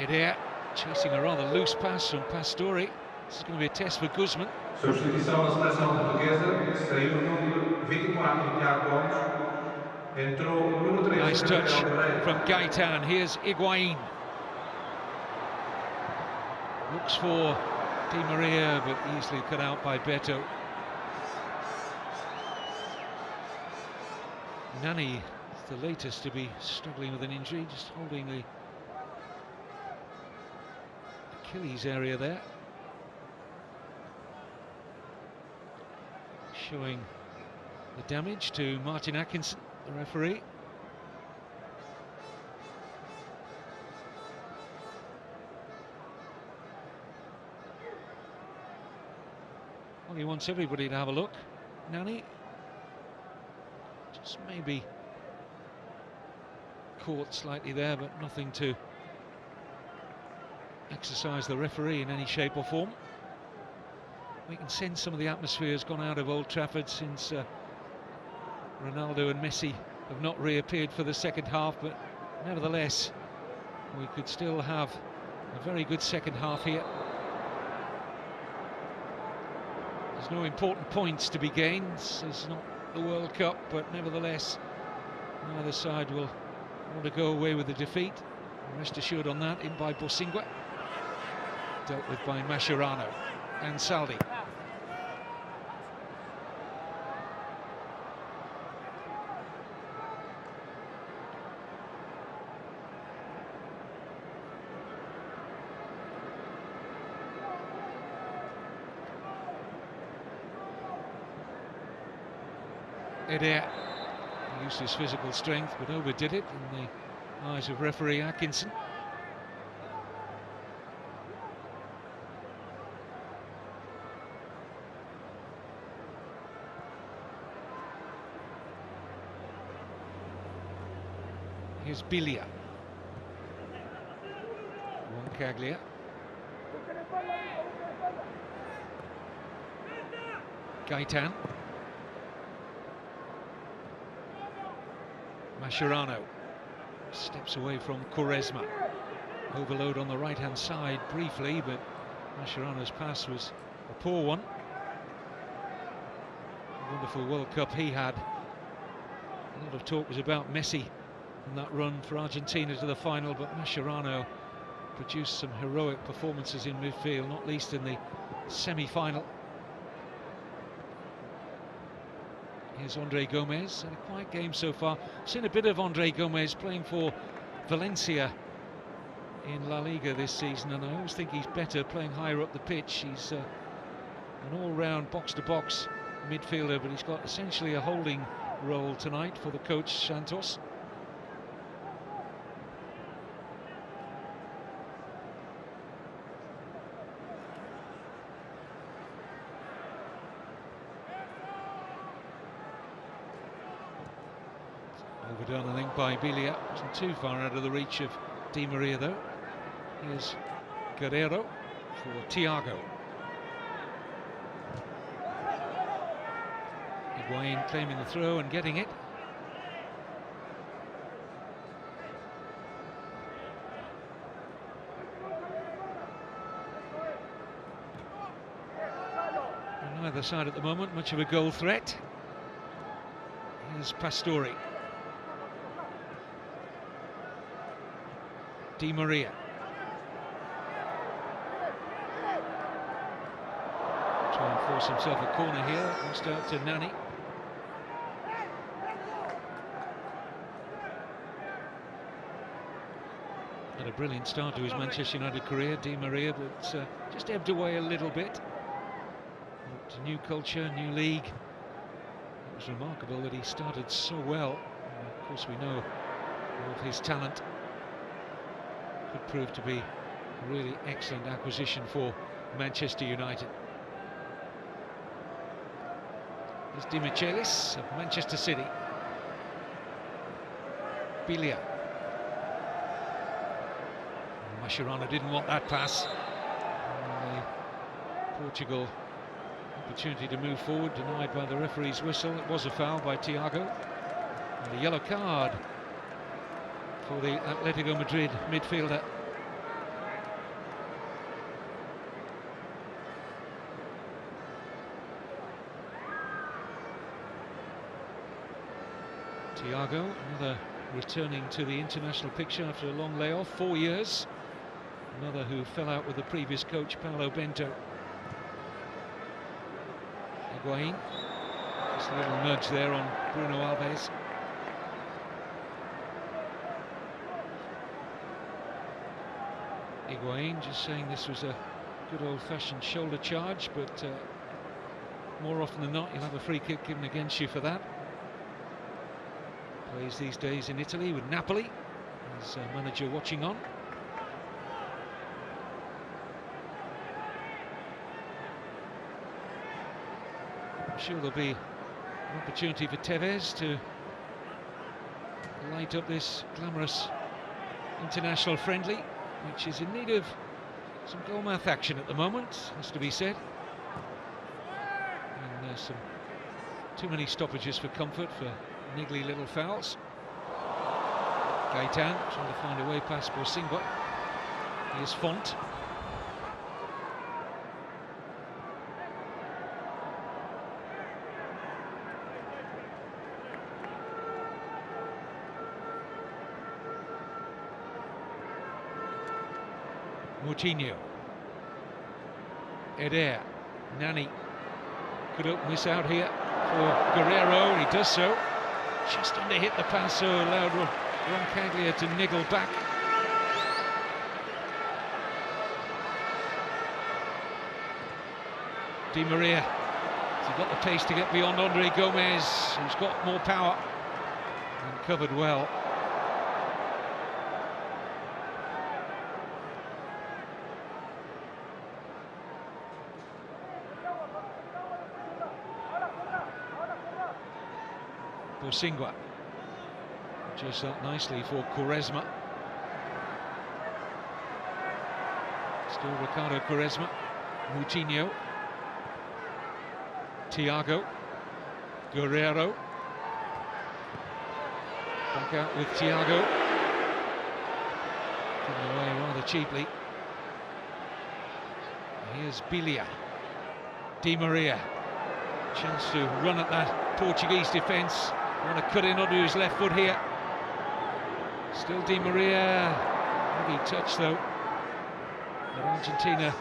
Here, chasing a rather loose pass from Pastore. This is going to be a test for Guzman. Substituição na seleção portuguesa, saiu o número 24, Tiago Gomes. Entrou o número 3. Nice touch from Gaitan. Here's Higuain. Looks for Di Maria, but easily cut out by Beto. Nani is the latest to be struggling with an injury, just holding the Achilles area there. Showing the damage to Martin Atkinson, the referee. Well, he wants everybody to have a look. Nani just maybe caught slightly there, but nothing to exercise the referee in any shape or form. We can sense some of the atmosphere has gone out of Old Trafford since Ronaldo and Messi have not reappeared for the second half, but nevertheless we could still have a very good second half here. There's no important points to be gained. It's not the World Cup, but nevertheless neither side will want to go away with a defeat. Rest assured on that. In by Bosingua, dealt with by Mascherano and Saldi. Eder used his physical strength but overdid it in the eyes of referee Atkinson. Here's Bilia. Roncaglia. Gaitan. Mascherano steps away from Quaresma. Overload on the right-hand side briefly, but Mascherano's pass was a poor one. A wonderful World Cup he had. A lot of talk was about Messi and that run for Argentina to the final, but Mascherano produced some heroic performances in midfield, not least in the semi-final. Here's Andre Gomez, had a quiet game so far. Seen a bit of Andre Gomez playing for Valencia in La Liga this season, and I always think he's better playing higher up the pitch. He's an all-round box-to-box midfielder, but he's got essentially a holding role tonight for the coach Santos. Overdone, I think, by Bilia. Wasn't too far out of the reach of Di Maria, though. Here's Guerrero for Thiago. Higuain claiming the throw and getting it. On either side at the moment, much of a goal threat. Here's Pastore. Di Maria. Try and force himself a corner here. Lost out to Nani. Had a brilliant start to his Manchester United career, Di Maria, but just ebbed away a little bit. But new culture, new league. It was remarkable that he started so well. And of course, we know of his talent. Could prove to be a really excellent acquisition for Manchester United. There's Di Michelis of Manchester City. Bilia. Mascherano didn't want that pass. Portugal opportunity to move forward, denied by the referee's whistle. It was a foul by Thiago. And a yellow card for the Atletico Madrid midfielder. Thiago, another returning to the international picture after a long layoff, 4 years. Another who fell out with the previous coach, Paulo Bento. Higuain, just a little nudge there on Bruno Alves. Higuain just saying this was a good old-fashioned shoulder charge, but more often than not you'll have a free kick given against you for that. Plays these days in Italy with Napoli, his manager watching on. I'm sure there'll be an opportunity for Tevez to light up this glamorous international friendly, which is in need of some goalmouth action at the moment, has to be said. And there's too many stoppages for comfort, for niggly little fouls. Gaetan trying to find a way past Borsingwa. Here's Font. Moutinho. Eder. Nani. Could open this out here for Guerrero. He does so. Just under hit the pass, so allowed Roncaglia to niggle back. Di Maria. He's got the pace to get beyond Andre Gomez, who's got more power and covered well. Borsingwa just up nicely for Quaresma. Still Ricardo Quaresma. Moutinho. Thiago. Guerrero. Back out with Thiago. Given away rather cheaply. Here's Bilia. Di Maria. Chance to run at that Portuguese defence. Want to cut in onto his left foot here. Still Di Maria. Heavy touch though. But Argentina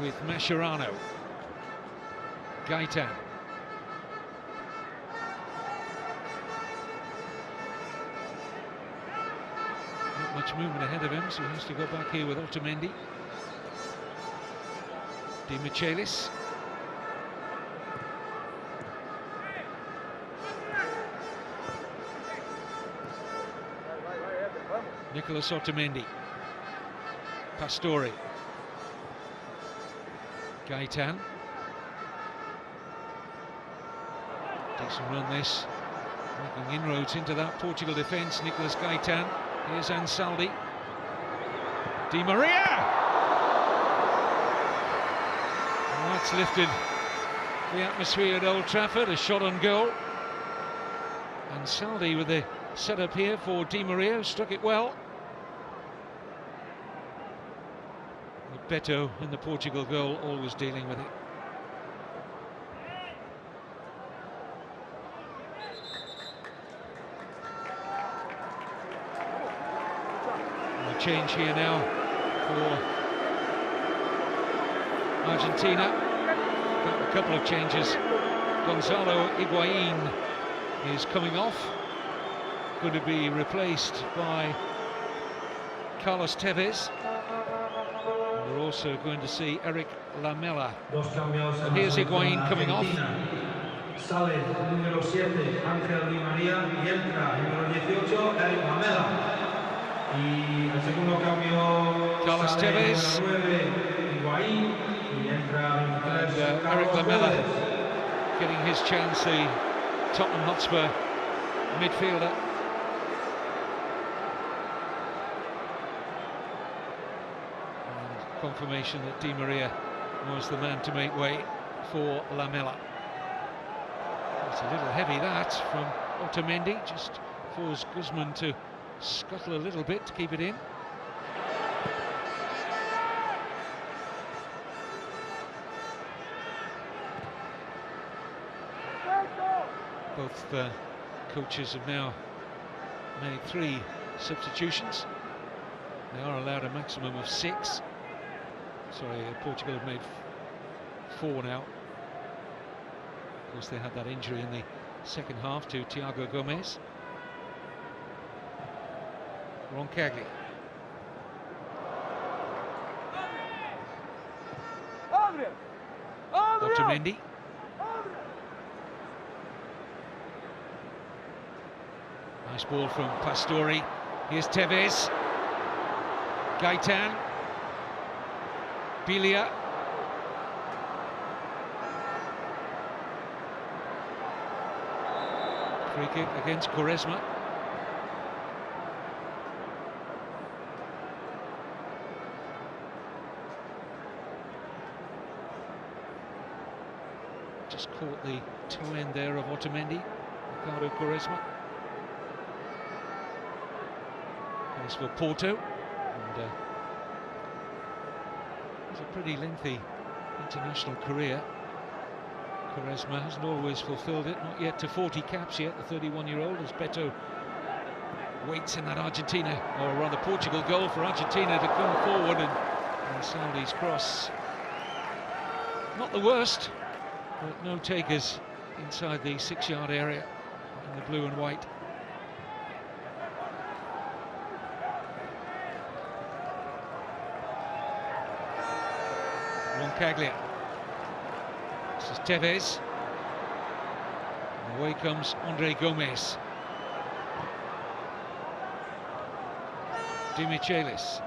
with Mascherano. Gaitan. Not much movement ahead of him, so he has to go back here with Otamendi. Di Michelis. Nicolas Otamendi. Pastore. Gaitan. Decent run this. Making inroads into that Portugal defence. Nicolas Gaitan. Here's Ansaldi. Di Maria! And that's lifted the atmosphere at Old Trafford. A shot on goal. Ansaldi with the setup here for Di Maria. Struck it well. Beto in the Portugal goal, always dealing with it. And a change here now for Argentina. Got a couple of changes. Gonzalo Higuain is coming off. Going to be replaced by Carlos Tevez. We're also going to see Eric Lamela. And here's Higuain coming off. Sale número 7, Ángel Di María, y entra número 18, Eric Lamela. Y el segundo cambio, Carlos Tevez. 9, Higuain, y entra 23, Eric Lamela getting his chance, the Tottenham Hotspur midfielder. Confirmation that Di Maria was the man to make way for Lamela. It's a little heavy that from Otamendi, just forced Guzman to scuttle a little bit to keep it in. Both coaches have now made 3 substitutions. They are allowed a maximum of 6. Sorry, Portugal have made 4 now. Of course, they had that injury in the second half to Thiago Gomez. Roncagli. Otamendi. Nice ball from Pastore. Here's Tevez. Gaitan. Bilia. Free kick against Quaresma. Just caught the toe end there of Otamendi, Ricardo Quaresma. Plays for Porto. And, it's a pretty lengthy international career. Quaresma hasn't always fulfilled it, not yet to 40 caps yet, the 31-year-old, as Beto waits in that Argentina, or rather Portugal goal for Argentina to come forward, and Saudi's cross. Not the worst, but no takers inside the 6-yard area in the blue and white. Roncaglia. This is Tevez. And away comes Andre Gomez. Di Michelis.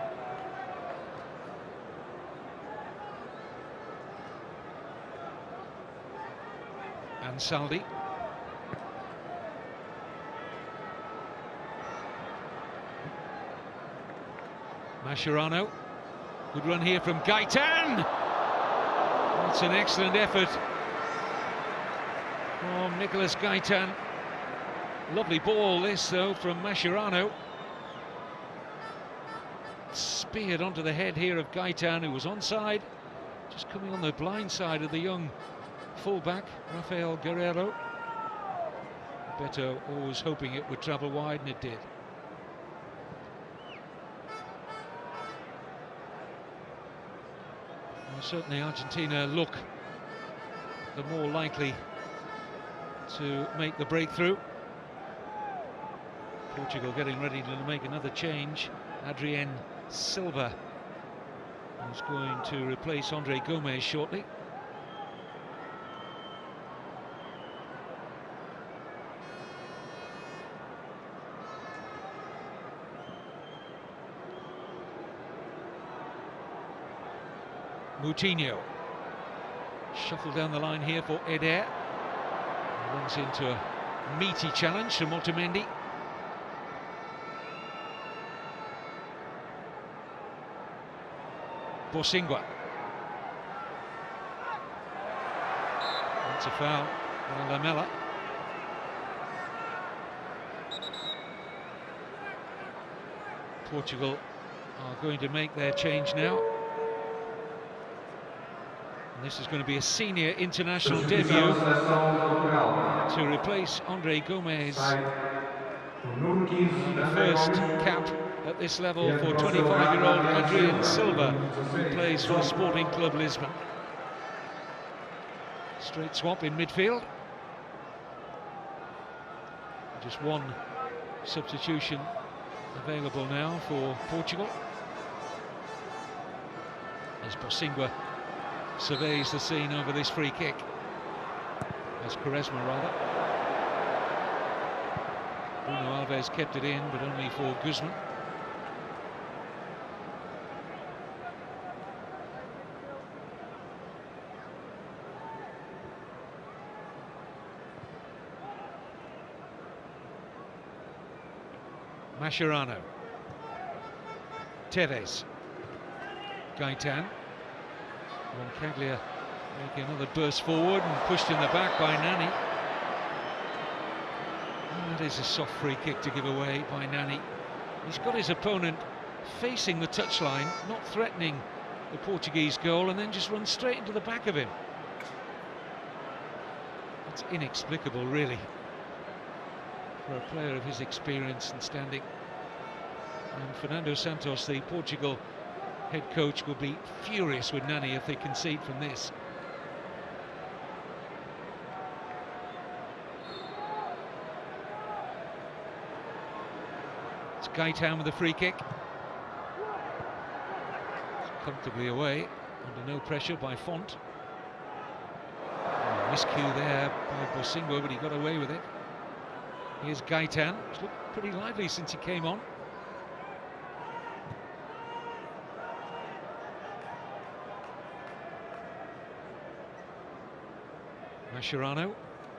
Ansaldi. Mascherano. Good run here from Gaitan. That's an excellent effort from Nicolas Gaitan. Lovely ball this though from Mascherano. Speared onto the head here of Gaitan, who was onside, just coming on the blind side of the young fullback Rafael Guerreiro. Beto always hoping it would travel wide, and it did. Certainly Argentina look the more likely to make the breakthrough. Portugal getting ready to make another change. Adrien Silva is going to replace Andre Gomes shortly. Moutinho shuffled down the line here for Eder. Runs into a meaty challenge from Otamendi. Bosingwa. That's a foul by Lamela. Portugal are going to make their change now. And this is going to be a senior international debut to replace Andre Gomes. The first cap at this level for 25-year-old Adrien Silva, who plays for Sporting Club Lisbon. Straight swap in midfield. Just one substitution available now for Portugal, as Bosingwa surveys the scene over this free kick. As Quaresma, rather. Bruno Alves kept it in, but only for Guzman. Mascherano. Tevez. Gaitan. Roncaglia making another burst forward and pushed in the back by Nani. And that is a soft free kick to give away by Nani. He's got his opponent facing the touchline, not threatening the Portuguese goal, and then just runs straight into the back of him. It's inexplicable, really, for a player of his experience and standing. And Fernando Santos, the Portugal head coach, will be furious with Nani if they concede from this. It's Gaitan with the free kick. It's comfortably away, under no pressure by Font. Miscue there by Bosingwa, but he got away with it. Here's Gaitan. He's looked pretty lively since he came on. Mascherano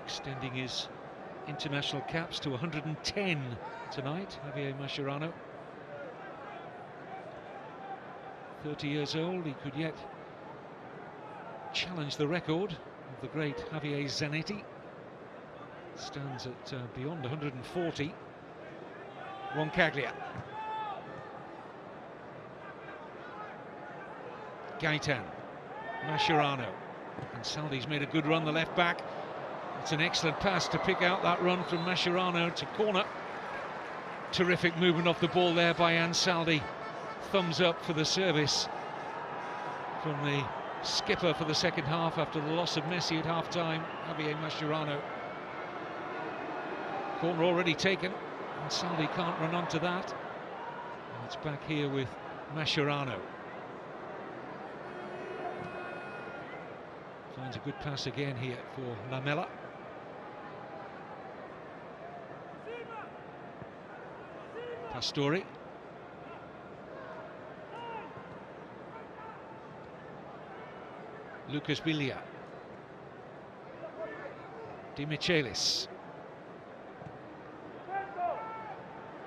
extending his international caps to 110 tonight. Javier Mascherano, 30 years old, he could yet challenge the record of the great Javier Zanetti. Stands at beyond 140. Roncaglia. Gaitan. Mascherano. And Saldi's made a good run, the left back. It's an excellent pass to pick out that run from Mascherano to corner. Terrific movement off the ball there by Ansaldi. Thumbs up for the service from the skipper for the second half after the loss of Messi at half-time, Javier Mascherano. Corner already taken, and Saldi can't run onto that. And it's back here with Mascherano. Finds a good pass again here for Lamela. Pastore. Lucas Biglia. Di Michelis.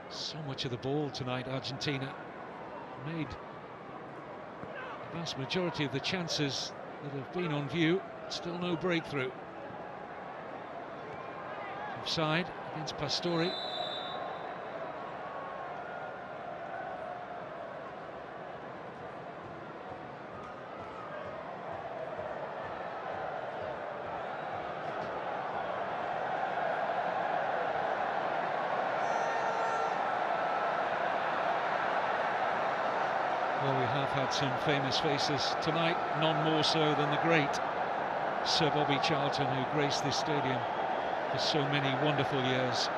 So much of the ball tonight, Argentina. Made the vast majority of the chances that have been on view. Still no breakthrough. Offside against Pastore. Well, we have had some famous faces tonight, none more so than the great Sir Bobby Charlton, who graced this stadium for so many wonderful years.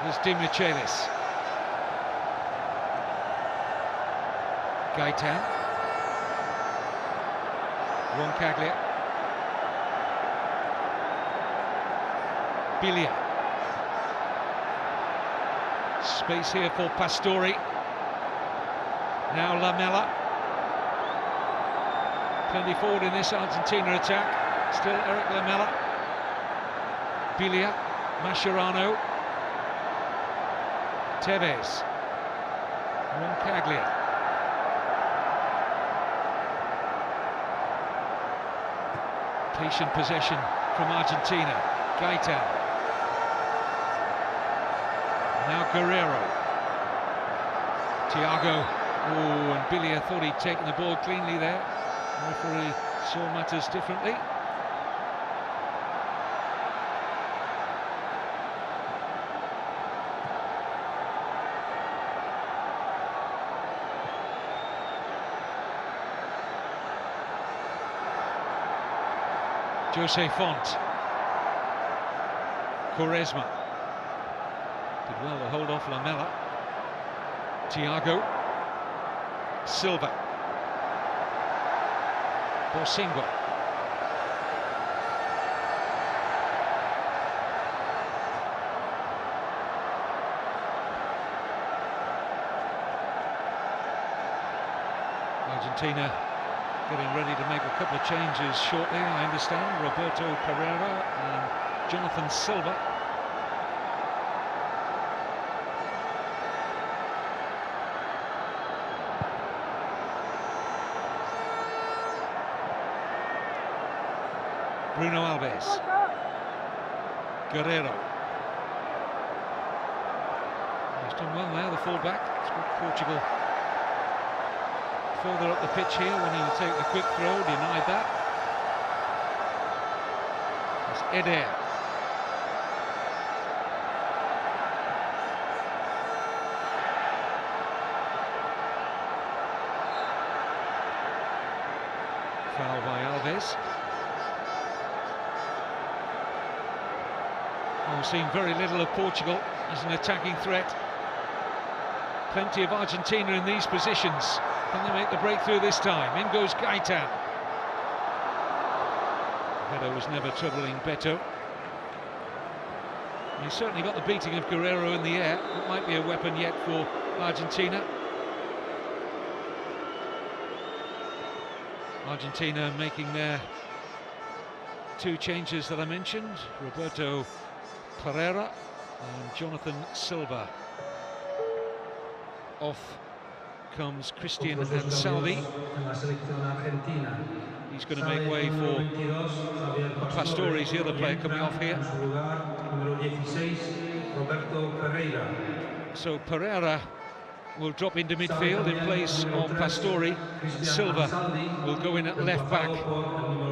There's Di Michelis. Gaitan. Roncaglia. Bilia. Space here for Pastore. Now Lamela. Plenty forward in this Argentina attack. Still Eric Lamela. Bilia. Mascherano. Tevez. Roncaglia. Patient possession from Argentina. Gaitan. Now Guerrero. Thiago. Oh, and Bilia thought he'd taken the ball cleanly there. The referee saw matters differently. Jose Font. Quaresma. Did well to hold off Lamela. Thiago. Silva. Borsingwa. Argentina getting ready to make a couple of changes shortly, I understand. Roberto Pereira and Jonathan Silva. Bruno Alves. Guerrero. He's done well there, the fullback. It's got Portugal further up the pitch here when he will take the quick throw, denied that. It's Eder. Foul by Alves. Oh, we've seen very little of Portugal as an attacking threat. Plenty of Argentina in these positions. Can they make the breakthrough this time? In goes Gaitan. Header was never troubling Beto. He certainly got the beating of Guerrero in the air. It might be a weapon yet for Argentina. Argentina making their two changes that I mentioned. Roberto Pereira and Jonathan Silva. Off comes Cristiano Ronaldo. He's going to make way for Pastore, the other player coming off here. So Pereira will drop into midfield in place of Pastore. Silva will go in at left back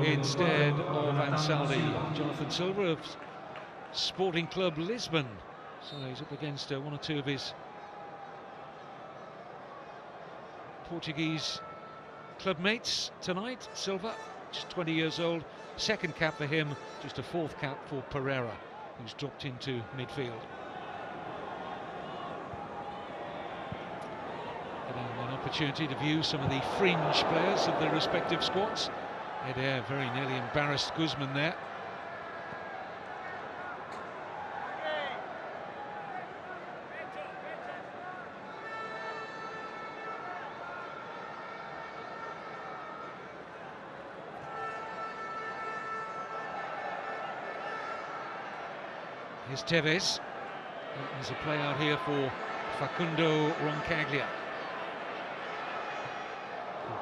instead of Ansaldi. Jonathan Silva of Sporting Club Lisbon. So he's up against one or two of his Portuguese club mates tonight. Silva, just 20 years old, second cap for him, just a fourth cap for Pereira, who's dropped into midfield. Getting an opportunity to view some of the fringe players of their respective squads. Eder very nearly embarrassed Guzman there. Here's Tevez. There's a play out here for Facundo Roncaglia.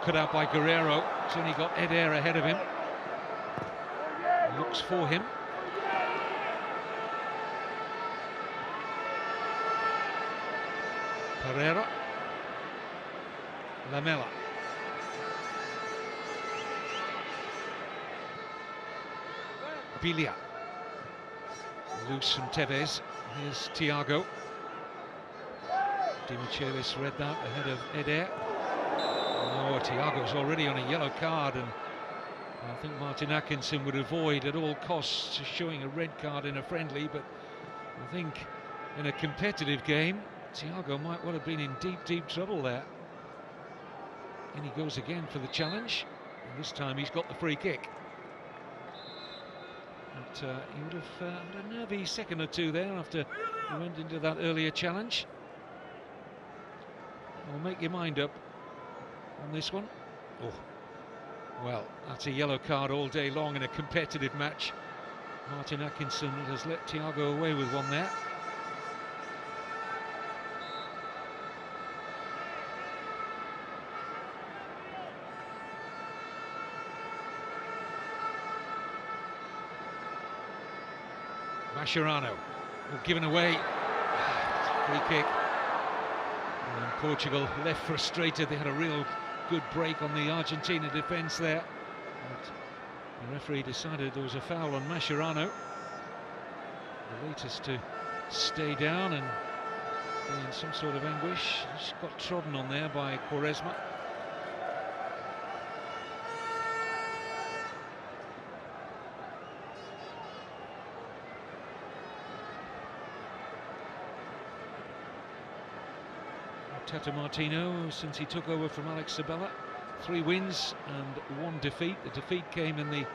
Cut out by Guerrero. He's only got Eder ahead of him. Looks for him. Pereira. Lamela. Bilia. Loose from Tevez. Here's Thiago. Dimichelis read that ahead of Eder. Oh, Thiago's already on a yellow card, and I think Martin Atkinson would avoid at all costs showing a red card in a friendly, but I think in a competitive game, Thiago might well have been in deep trouble there. And he goes again for the challenge, and this time he's got the free kick. But he would have had a nervy second or two there after he went into that earlier challenge. Well, make your mind up on this one. Oh, well, that's a yellow card all day long in a competitive match. Martin Atkinson has let Thiago away with one there. Mascherano, given away, free kick. And Portugal left frustrated. They had a real good break on the Argentina defence there. But the referee decided there was a foul on Mascherano, the latest to stay down and be in some sort of anguish. He's got trodden on there by Quaresma. Tata Martino, since he took over from Alex Sabella, 3 wins and 1 defeat. The defeat came in the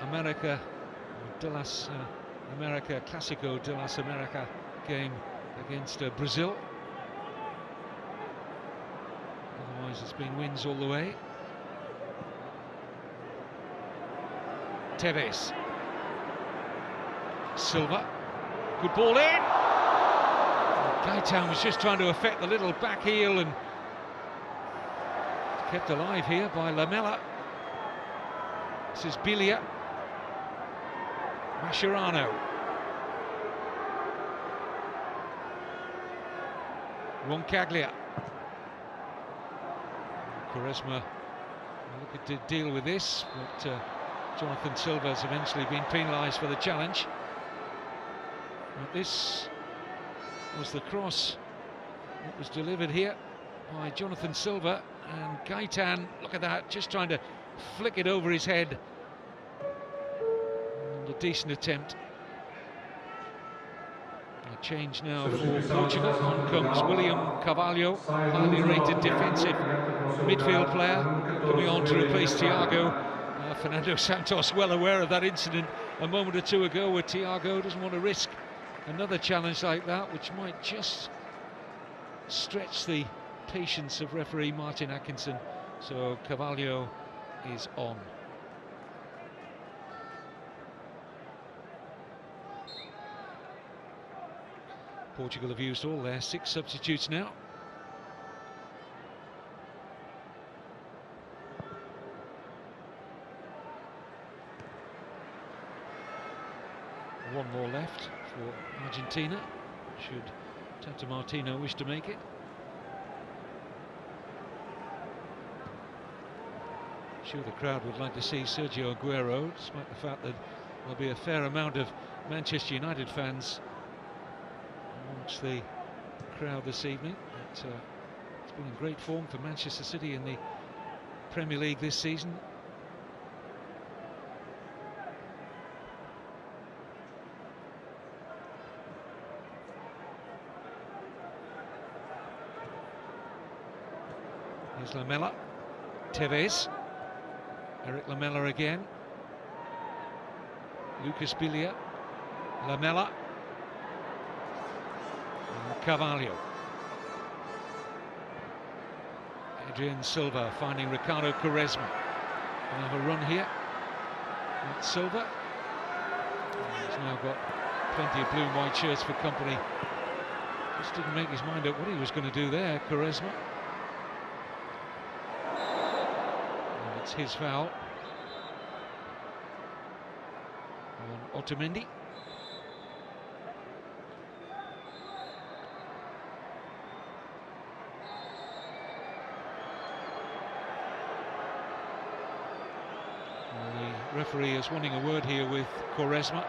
Clásico de las América game against Brazil. Otherwise it's been wins all the way. Tevez. Silva. Good ball in. Gaetan was just trying to affect the little back heel, and kept alive here by Lamela. This is Bilia. Mascherano. Roncaglia. Quaresma looking to deal with this, but Jonathan Silva has eventually been penalised for the challenge. But this was the cross that was delivered here by Jonathan Silva, and Gaetan, look at that, just trying to flick it over his head. And a decent attempt. A change now for Portugal. On comes William Carvalho, highly rated defensive midfield player, coming on to replace Thiago. Fernando Santos well aware of that incident a moment or two ago, where Thiago doesn't want to risk another challenge like that, which might just stretch the patience of referee Martin Atkinson. So Carvalho is on. Portugal have used all their 6 substitutes now. One more left for Argentina, should Tata Martino wish to make it. I'm sure the crowd would like to see Sergio Aguero, despite the fact that there'll be a fair amount of Manchester United fans amongst the crowd this evening. But it's been in great form for Manchester City in the Premier League this season. Here's Lamela, Tevez, Eric Lamela again, Lucas Bilia, Lamela, and Carvalho. Adrian Silva finding Ricardo Quaresma. Gonna have a run here. That's Silva. He's now got plenty of blue and white shirts for company. Just didn't make his mind up what he was going to do there, Quaresma. It's his foul on Otamendi. Referee is wanting a word here with Quaresma.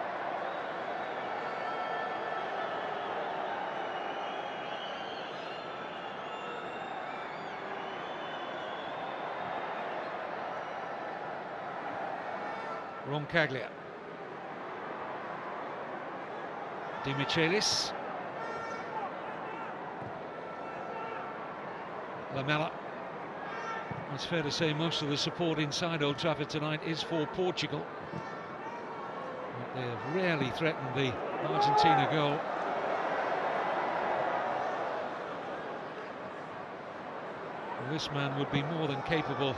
Roncaglia. Di Michelis. Lamela. It's fair to say most of the support inside Old Trafford tonight is for Portugal. But they have rarely threatened the Argentina goal. Well, this man would be more than capable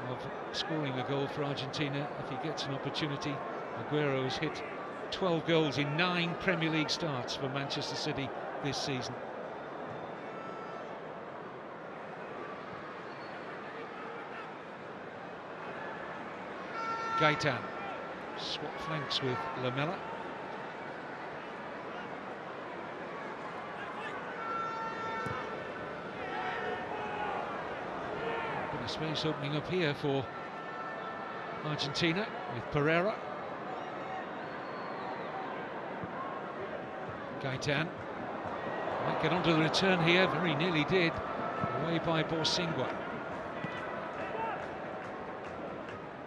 of scoring a goal for Argentina if he gets an opportunity. Aguero's hit 12 goals in 9 Premier League starts for Manchester City this season. Gaitan, swap flanks with Lamela. Bit of space opening up here for Argentina with Pereira. Gaitan might get onto the return here, very nearly did, away by Borsingua.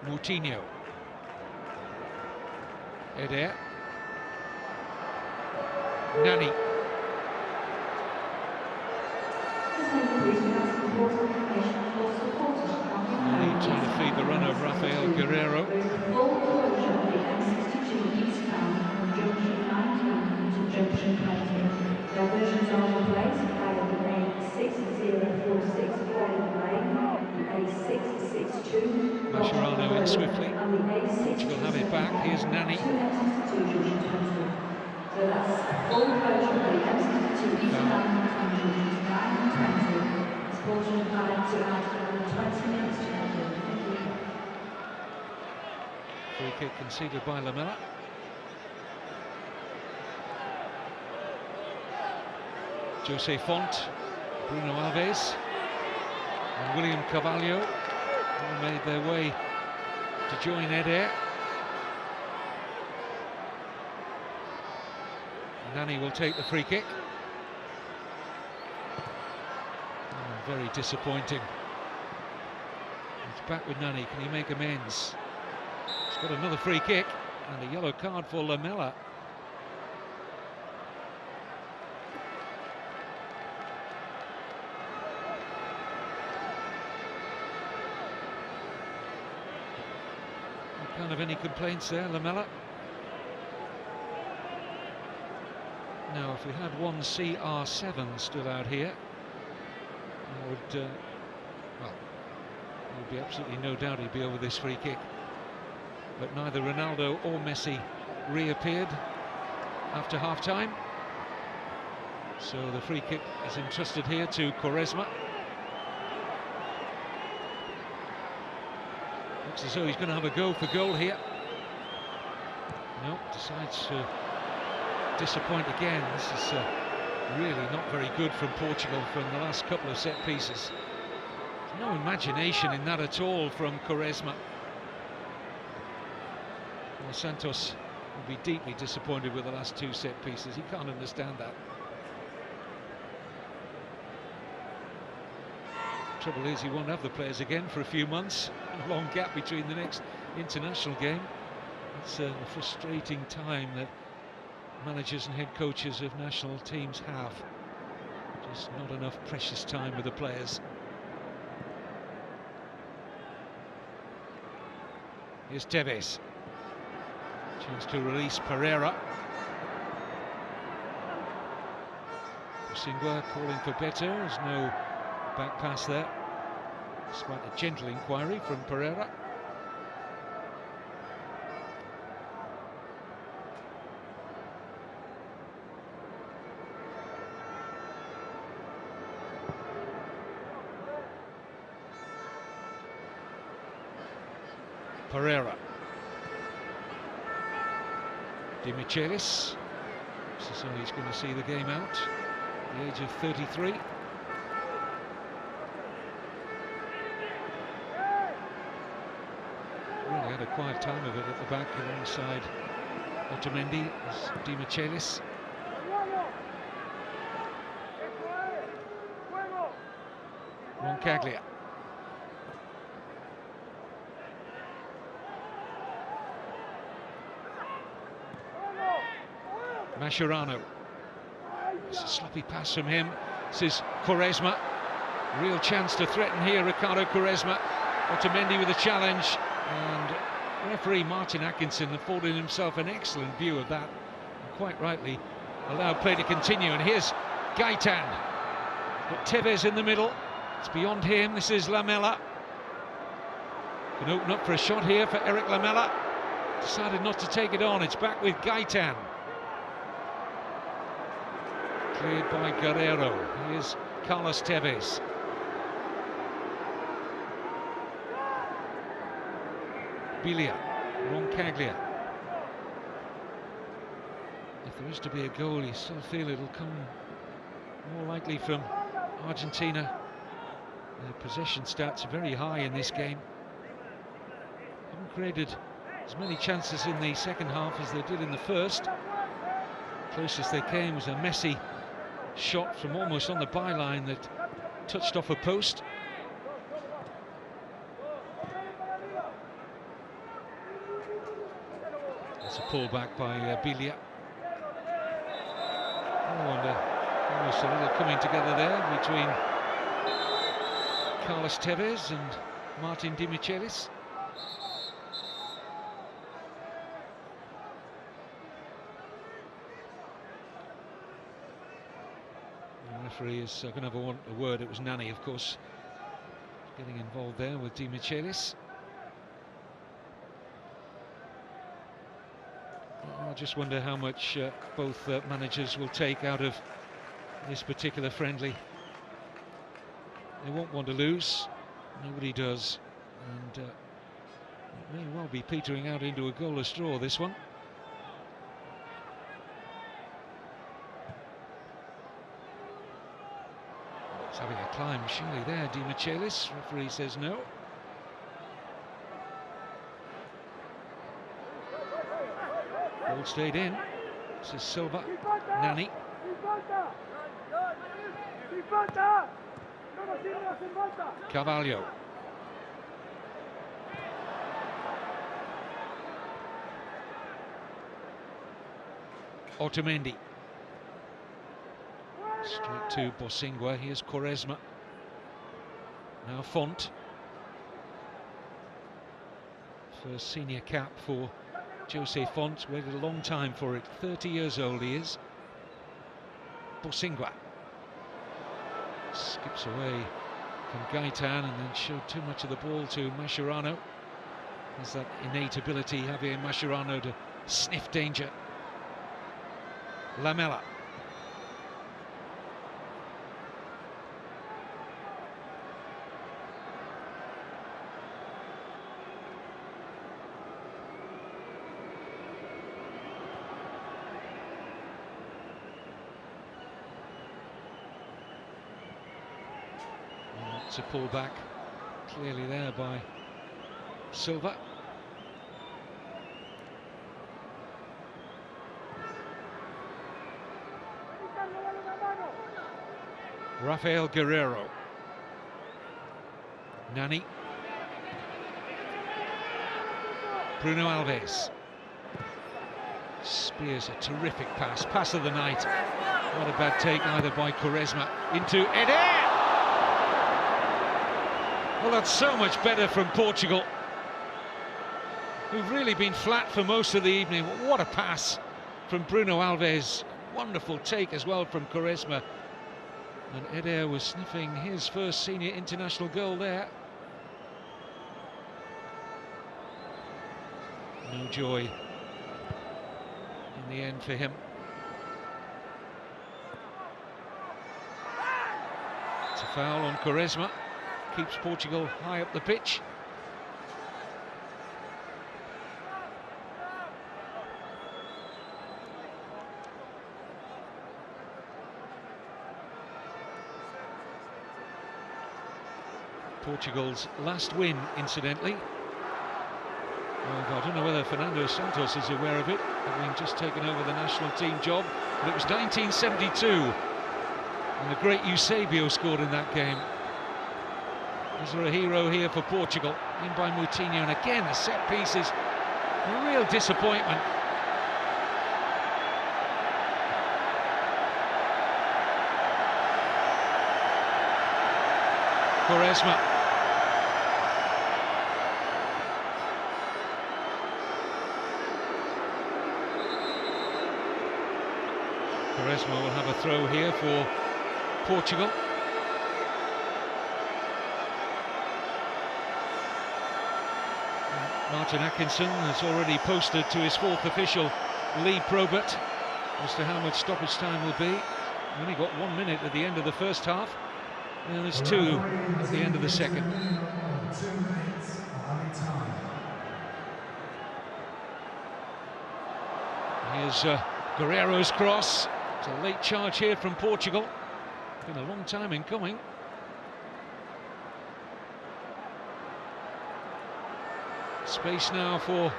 Moutinho. Eder. Nani. Nani trying to feed the run of Rafael Guerreiro. Diversions are in place via the A6046 following lane, the A662. Mascherano in swiftly. Portugal have it back. Here's Nani. So that's full closure of the M62 eastbound between junctions 9 and 20. It's Portugal planning to add another 20 minutes to that. Thank you. Free kick conceded by Lamela. Jose Font, Bruno Alves and William Carvalho all made their way to join Eder. Nani will take the free kick. Oh, very disappointing. He's back with Nani. Can he make amends? He's got another free kick and a yellow card for Lamela. Can't have any complaints there, Lamela. Now, if we had one CR7 stood out here, I would, well, there would be absolutely no doubt he'd be over this free kick. But neither Ronaldo or Messi reappeared after half-time. So the free kick is entrusted here to Quaresma. Looks as though he's going to have a go for goal here. No, decides to disappoint again. This is really not very good from Portugal from the last couple of set pieces. There's no imagination in that at all from Quaresma. Well, Santos will be deeply disappointed with the last 2 set pieces. He can't understand that. Trouble is, he won't have the players again for a few months. A long gap between the next international game. It's a frustrating time that managers and head coaches of national teams have. Just not enough precious time with the players. Here's Tevez. Chance to release Pereira. Singwa calling for better. There's no back pass there, despite a gentle inquiry from Pereira. Pereira. Di Michelis. So he's going to see the game out at the age of 33. Really had a quiet time of it at the back alongside Otamendi as Di Michelis. Roncaglia. Mascherano. It's a sloppy pass from him. This is Quaresma. Real chance to threaten here, Ricardo Quaresma. Otamendi with a challenge, and referee Martin Atkinson afforded himself an excellent view of that, and quite rightly allowed play to continue. And here's Gaitan. Got Tevez in the middle. It's beyond him. This is Lamela. Can open up for a shot here for Eric Lamela. Decided not to take it on. It's back with Gaitan. Cleared by Guerrero. Here's Carlos Tevez. Bilia, Roncaglia. If there is to be a goal, you still feel it'll come more likely from Argentina. Their possession stats are very high in this game. Haven't created as many chances in the second half as they did in the first. Closest they came was a Messi shot from almost on the byline that touched off a post. That's a pull back by Bilia. I wonder, almost a little coming together there between Carlos Tevez and Martin Di Michelis. The referee is going to have a word. It was Nani, of course, getting involved there with Di Michelis. I just wonder how much both managers will take out of this particular friendly. They won't want to lose, nobody does, and it may well be petering out into a goalless draw, this one. He's having a climb surely there, Di Michelis. Referee says no. Ball stayed in. This is Silva. Nani. Carvalho. Otamendi. Straight to Bosingwa. Here's Quaresma. Now Font. First senior cap for Jose Font. Waited a long time for it. 30 years old he is. Bosingwa. Skips away from Gaitan and then showed too much of the ball to Mascherano. There's that innate ability, Javier Mascherano, to sniff danger. Lamela. It's a pull back, clearly there by Silva. Rafael Guerrero. Nani. Bruno Alves. Spears a terrific pass, pass of the night. Not a bad take either by Quaresma. Into Eder! Well, that's so much better from Portugal, who've really been flat for most of the evening. What a pass from Bruno Alves. Wonderful take as well from Quaresma. And Eder was sniffing his first senior international goal there. No joy in the end for him. It's a foul on Quaresma. Keeps Portugal high up the pitch. Portugal's last win, incidentally, Well, I don't know whether Fernando Santos is aware of it, having just taken over the national team job, but it was 1972, and the great Eusebio scored in that game. Is there a hero here for Portugal? In by Moutinho, and again the set pieces, a real disappointment. Quaresma. Quaresma will have a throw here for Portugal. Martin Atkinson has already posted to his fourth official, Lee Probert, as to how much stoppage time will be. We only got 1 minute at the end of the first half, and there's 2 at the end of the second. Here's Guerreiro's cross. It's a late charge here from Portugal. Been a long time in coming. Space now for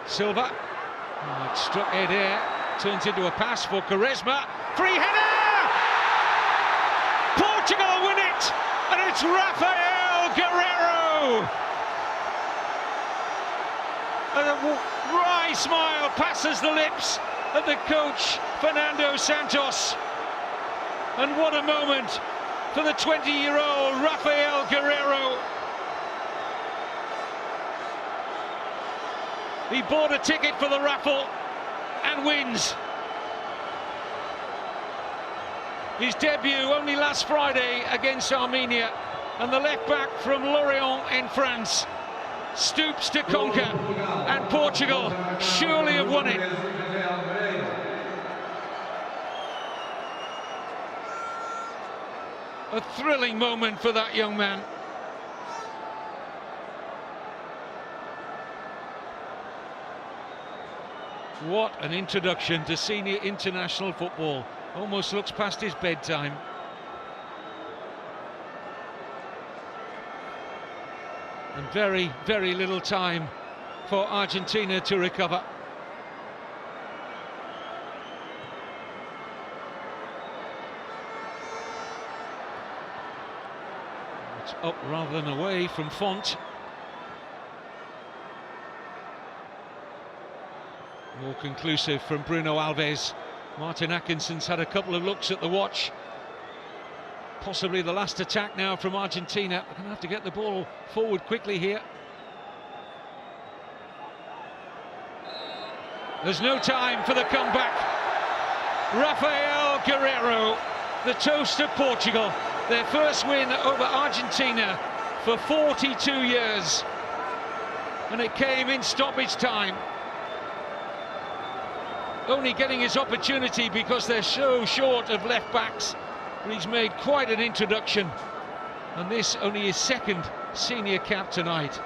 Silva. Oh, it struck head air. Turns into a pass for Quaresma. Free header! Portugal win it! And it's Rafael Guerreiro! And a wry smile passes the lips of the coach, Fernando Santos. And what a moment for the 20-year-old Rafael Guerreiro. He bought a ticket for the raffle and wins. His debut only last Friday against Armenia, and the left-back from Lorient in France stoops to conquer, and Portugal surely have won it. A thrilling moment for that young man. What an introduction to senior international football. Almost looks past his bedtime. And very, very little time for Argentina to recover. It's up rather than away from Font. More conclusive from Bruno Alves. Martin Atkinson's had a couple of looks at the watch. Possibly the last attack now from Argentina. They're going to have to get the ball forward quickly here. There's no time for the comeback. Rafael Guerreiro, the toast of Portugal. Their first win over Argentina for 42 years. And it came in stoppage time. Only getting his opportunity because they're so short of left backs. But he's made quite an introduction, and this only his second senior cap tonight.